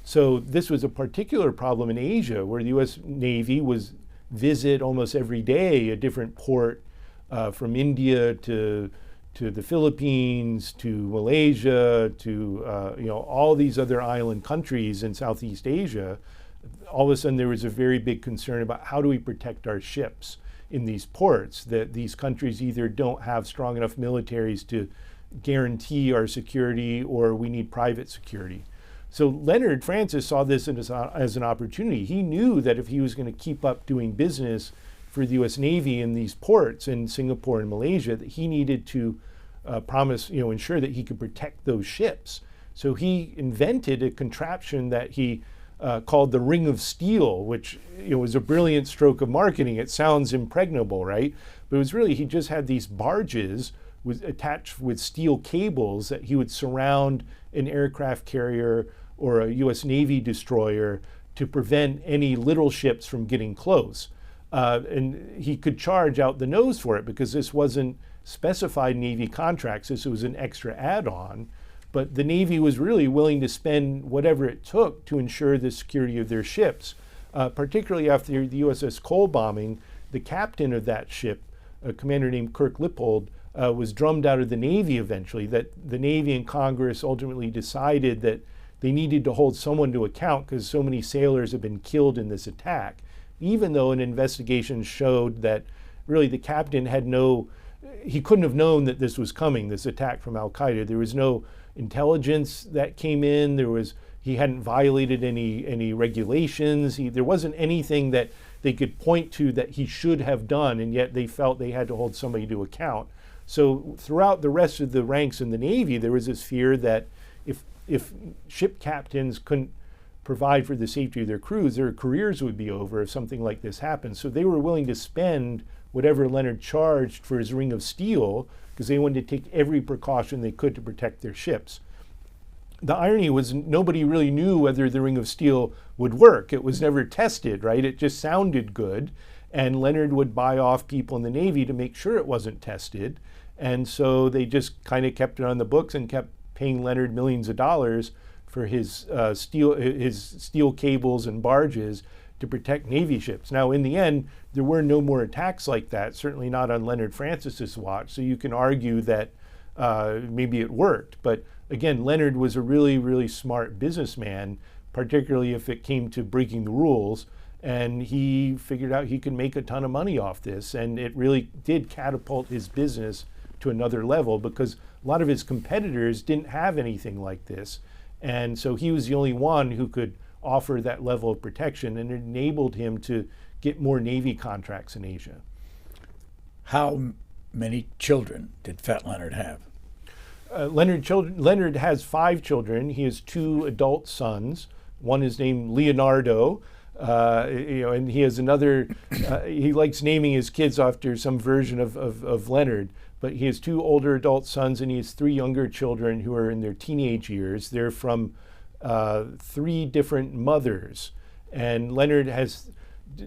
So this was a particular problem in Asia, where the U.S. Navy was visit almost every day a different port, from India to the Philippines, to Malaysia, to all these other island countries in Southeast Asia. All of a sudden there was a very big concern about how do we protect our ships in these ports, that these countries either don't have strong enough militaries to guarantee our security, or we need private security. So Leonard Francis saw this as an opportunity. He knew that if he was going to keep up doing business for the U.S. Navy in these ports in Singapore and Malaysia, that he needed to ensure that he could protect those ships. So he invented a contraption that he called the Ring of Steel, which was a brilliant stroke of marketing. It sounds impregnable, right? But it was really, he just had these barges attached with steel cables that he would surround an aircraft carrier or a U.S. Navy destroyer to prevent any little ships from getting close. And he could charge out the nose for it, because this wasn't specified Navy contracts. This was an extra add-on. But the Navy was really willing to spend whatever it took to ensure the security of their ships. Particularly after the USS Cole bombing, the captain of that ship, a commander named Kirk Lippold, was drummed out of the Navy eventually. That the Navy and Congress ultimately decided that they needed to hold someone to account, because so many sailors had been killed in this attack, even though an investigation showed that really the captain he couldn't have known that this was coming, this attack from al-Qaeda. There was no intelligence that came in. He hadn't violated any regulations. There wasn't anything that they could point to that he should have done, and yet they felt they had to hold somebody to account. So throughout the rest of the ranks in the Navy, there was this fear that if ship captains couldn't provide for the safety of their crews, their careers would be over if something like this happened. So they were willing to spend whatever Leonard charged for his Ring of Steel, because they wanted to take every precaution they could to protect their ships. the irony was nobody really knew whether the Ring of Steel would work. It was never tested, right? It just sounded good. And Leonard would buy off people in the Navy to make sure it wasn't tested. And so they just kind of kept it on the books and kept paying Leonard millions of dollars for his steel cables and barges to protect Navy ships. Now, in the end, there were no more attacks like that, certainly not on Leonard Francis's watch. So you can argue that maybe it worked. But again, Leonard was a really, really smart businessman, particularly if it came to breaking the rules. And he figured out he could make a ton of money off this. And it really did catapult his business to another level because a lot of his competitors didn't have anything like this. And so he was the only one who could offer that level of protection, and it enabled him to get more Navy contracts in Asia. How many children did Fat Leonard have? Leonard has 5 children. He has 2 adult sons. One is named Leonardo, and he has another. He likes naming his kids after some version of Leonard. But he has 2 older adult sons, and he has 3 younger children who are in their teenage years. They're from 3 different mothers. And Leonard has,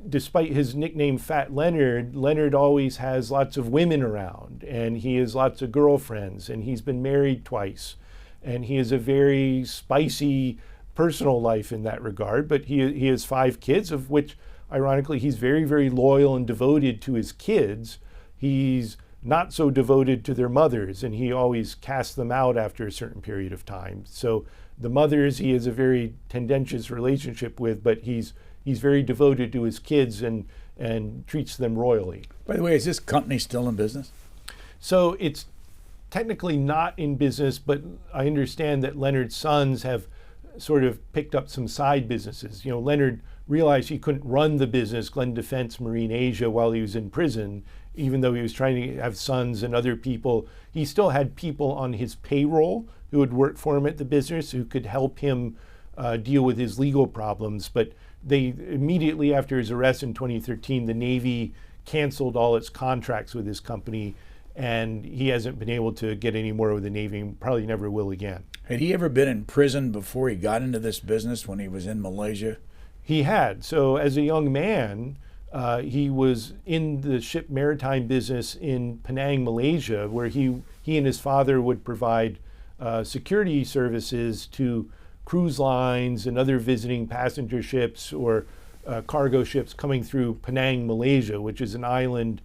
despite his nickname Fat Leonard, Leonard always has lots of women around, and he has lots of girlfriends, and he's been married twice. And he has a very spicy personal life in that regard, but he has 5 kids, of which, ironically, he's very, very loyal and devoted to his kids. He's not so devoted to their mothers, and he always casts them out after a certain period of time. So the mothers he has a very tendentious relationship with, but he's very devoted to his kids and treats them royally. By the way, is this company still in business? So it's technically not in business, but I understand that Leonard's sons have sort of picked up some side businesses. You know, Leonard realized he couldn't run the business, Glenn Defense Marine Asia, while he was in prison. Even though he was trying to have sons and other people, he still had people on his payroll who would work for him at the business who could help him deal with his legal problems. But they immediately after his arrest in 2013, the Navy canceled all its contracts with his company, and he hasn't been able to get any more with the Navy and probably never will again. Had he ever been in prison before he got into this business when he was in Malaysia? He had. So as a young man, he was in the ship maritime business in Penang, Malaysia, where he and his father would provide security services to cruise lines and other visiting passenger ships or cargo ships coming through Penang, Malaysia, which is an island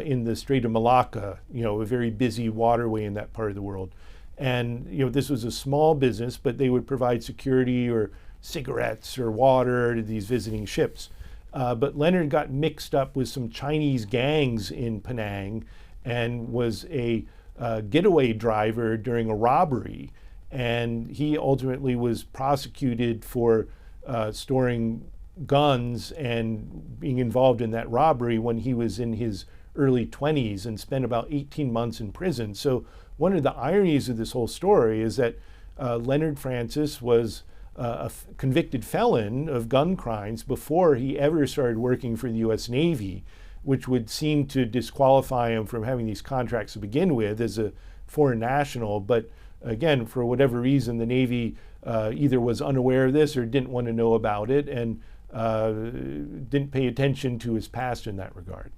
in the Strait of Malacca, a very busy waterway in that part of the world. And this was a small business, but they would provide security or cigarettes or water to these visiting ships. But Leonard got mixed up with some Chinese gangs in Penang and was a getaway driver during a robbery. And he ultimately was prosecuted for storing guns and being involved in that robbery when he was in his early 20s and spent about 18 months in prison. So one of the ironies of this whole story is that Leonard Francis was a convicted felon of gun crimes before he ever started working for the U.S. Navy, which would seem to disqualify him from having these contracts to begin with as a foreign national. But again, for whatever reason, the Navy either was unaware of this or didn't want to know about it and didn't pay attention to his past in that regard.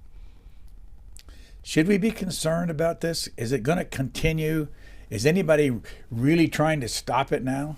Should we be concerned about this? Is it going to continue? Is anybody really trying to stop it now?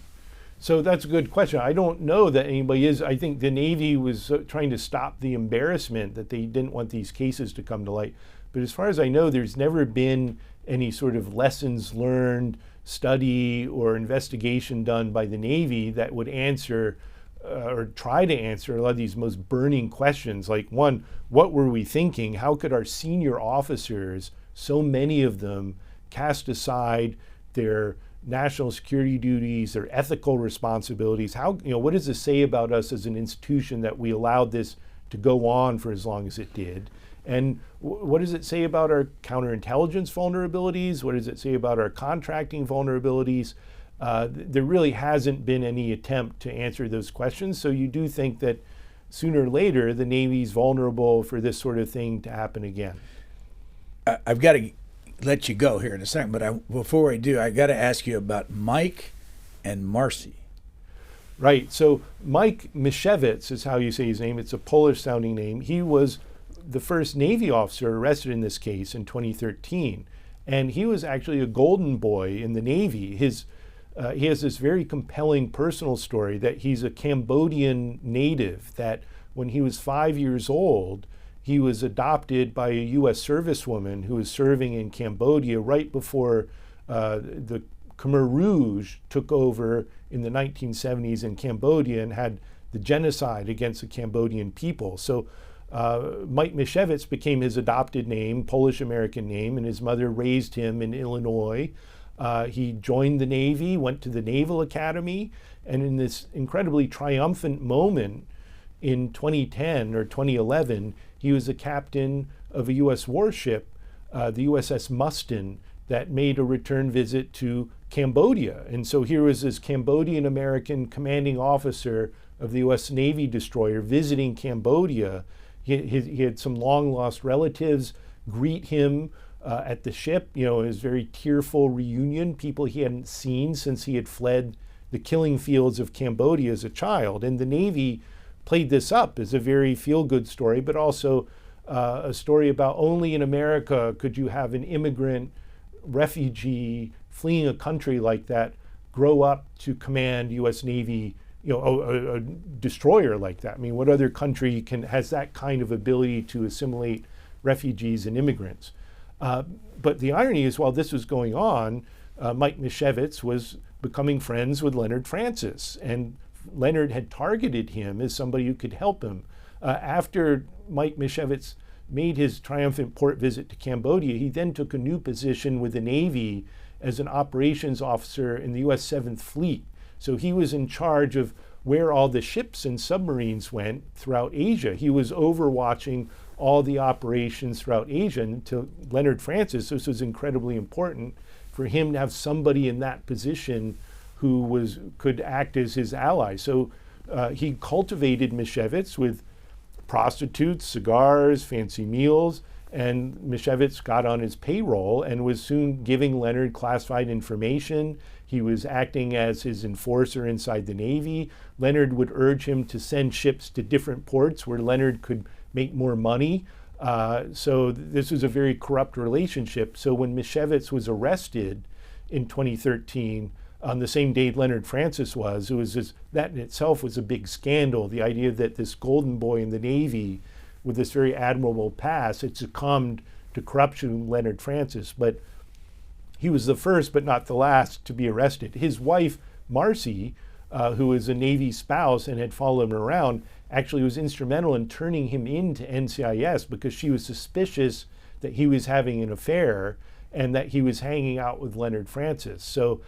So that's a good question. I don't know that anybody is. I think the Navy was trying to stop the embarrassment that they didn't want these cases to come to light. But as far as I know, there's never been any sort of lessons learned study or investigation done by the Navy that would answer or try to answer a lot of these most burning questions. Like, one, what were we thinking? How could our senior officers, so many of them, cast aside their national security duties, their ethical responsibilities? What does this say about us as an institution that we allowed this to go on for as long as it did? And what does it say about our counterintelligence vulnerabilities? What does it say about our contracting vulnerabilities? There really hasn't been any attempt to answer those questions. So you do think that sooner or later, the Navy's vulnerable for this sort of thing to happen again. I've got to let you go here in a second, but before I do, I got to ask you about Mike and Marcy. Right. So Mike Misiewicz is how you say his name. It's a Polish-sounding name. He was the first Navy officer arrested in this case in 2013. And he was actually a golden boy in the Navy. He has this very compelling personal story that he's a Cambodian native, that when he was 5 years old, he was adopted by a U.S. servicewoman who was serving in Cambodia right before the Khmer Rouge took over in the 1970s in Cambodia and had the genocide against the Cambodian people. So Mike Misiewicz became his adopted name, Polish-American name, and his mother raised him in Illinois. He joined the Navy, went to the Naval Academy, and in this incredibly triumphant moment in 2010 or 2011, he was a captain of a U.S. warship, the USS Mustin, that made a return visit to Cambodia. And so here was this Cambodian-American commanding officer of the U.S. Navy destroyer visiting Cambodia. He had some long-lost relatives greet him at the ship. You know, it was a very tearful reunion, people he hadn't seen since he had fled the killing fields of Cambodia as a child. And the Navy played this up as a very feel-good story, but also a story about only in America could you have an immigrant refugee fleeing a country like that grow up to command U.S. Navy, you know, a destroyer like that. I mean, what other country has that kind of ability to assimilate refugees and immigrants? But the irony is, while this was going on, Mike Misiewicz was becoming friends with Leonard Francis, and Leonard had targeted him as somebody who could help him. After Mike Misiewicz made his triumphant port visit to Cambodia, he then took a new position with the Navy as an operations officer in the U.S. 7th Fleet. So he was in charge of where all the ships and submarines went throughout Asia. He was overwatching all the operations throughout Asia. And to Leonard Francis, this was incredibly important for him to have somebody in that position who could act as his ally. So he cultivated Misiewicz with prostitutes, cigars, fancy meals, and Misiewicz got on his payroll and was soon giving Leonard classified information. He was acting as his enforcer inside the Navy. Leonard would urge him to send ships to different ports where Leonard could make more money. So this was a very corrupt relationship. So when Misiewicz was arrested in 2013, on the same day Leonard Francis was, that in itself was a big scandal. The idea that this golden boy in the Navy with this very admirable past had succumbed to corruption with Leonard Francis. But he was the first but not the last to be arrested. His wife, Marcy, who was a Navy spouse and had followed him around, actually was instrumental in turning him into NCIS because she was suspicious that he was having an affair and that he was hanging out with Leonard Francis. So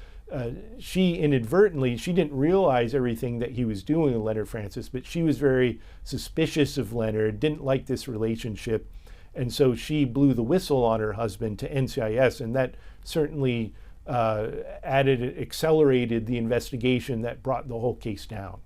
she inadvertently, she didn't realize everything that he was doing with Leonard Francis, but she was very suspicious of Leonard, didn't like this relationship. And so she blew the whistle on her husband to NCIS, and that certainly accelerated the investigation that brought the whole case down.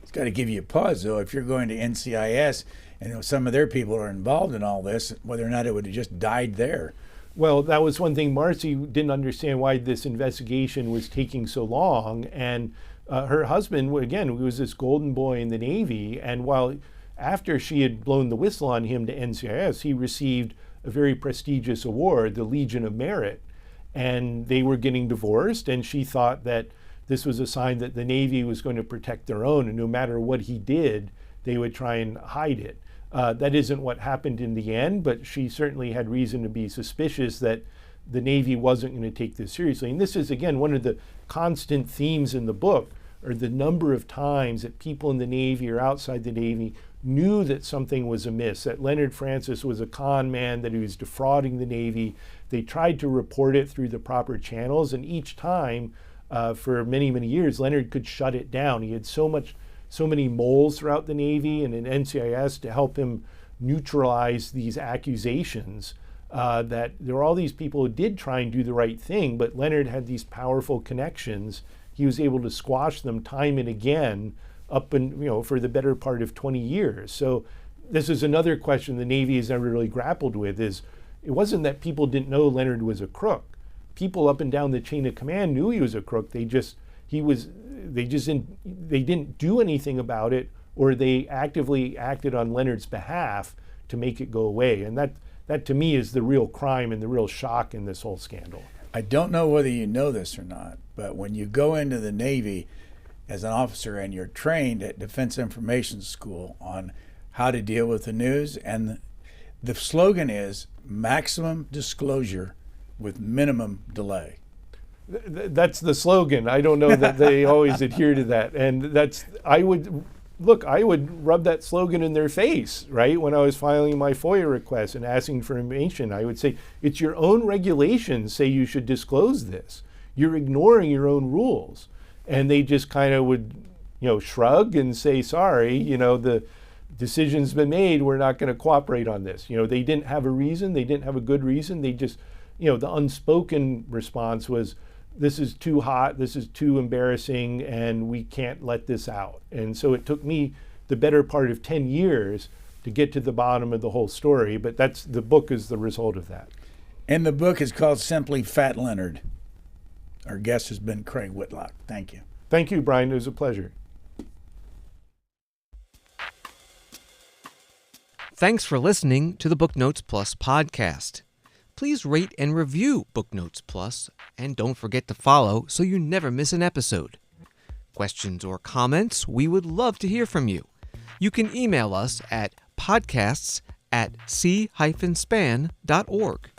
It's got to give you a pause, though, if you're going to NCIS and some of their people are involved in all this, whether or not it would have just died there. Well, that was one thing. Marcy didn't understand why this investigation was taking so long. And her husband, again, was this golden boy in the Navy. And while after she had blown the whistle on him to NCIS, he received a very prestigious award, the Legion of Merit. And they were getting divorced. And she thought that this was a sign that the Navy was going to protect their own. And no matter what he did, they would try and hide it. That isn't what happened in the end, but she certainly had reason to be suspicious that the Navy wasn't going to take this seriously. And this is, again, one of the constant themes in the book, or the number of times that people in the Navy or outside the Navy knew that something was amiss, that Leonard Francis was a con man, that he was defrauding the Navy. They tried to report it through the proper channels, and each time, for many, many years, Leonard could shut it down. He had so many moles throughout the Navy and in NCIS to help him neutralize these accusations that there were all these people who did try and do the right thing, but Leonard had these powerful connections. He was able to squash them time and again up and, for the better part of 20 years. So this is another question the Navy has never really grappled with, is it wasn't that people didn't know Leonard was a crook. People up and down the chain of command knew he was a crook. they didn't do anything about it, or they actively acted on Leonard's behalf to make it go away. And that to me is the real crime and the real shock in this whole scandal. I don't know whether you know this or not, but when you go into the Navy as an officer and you're trained at Defense Information School on how to deal with the news, and the slogan is maximum disclosure with minimum delay. That's the slogan. I don't know that they always adhere to that. And I would rub that slogan in their face, right? When I was filing my FOIA request and asking for information, I would say, it's your own regulations say you should disclose this. You're ignoring your own rules. And they just kind of would, shrug and say, sorry, the decision's been made, we're not going to cooperate on this. They didn't have a reason, they didn't have a good reason. They just, the unspoken response was, this is too hot, this is too embarrassing, and we can't let this out. And so it took me the better part of 10 years to get to the bottom of the whole story, but the book is the result of that. And the book is called simply Fat Leonard. Our guest has been Craig Whitlock. Thank you. Thank you, Brian. It was a pleasure. Thanks for listening to the Booknotes Plus podcast. Please rate and review Booknotes Plus, and don't forget to follow so you never miss an episode. Questions or comments, we would love to hear from you. You can email us at podcasts@c-span.org.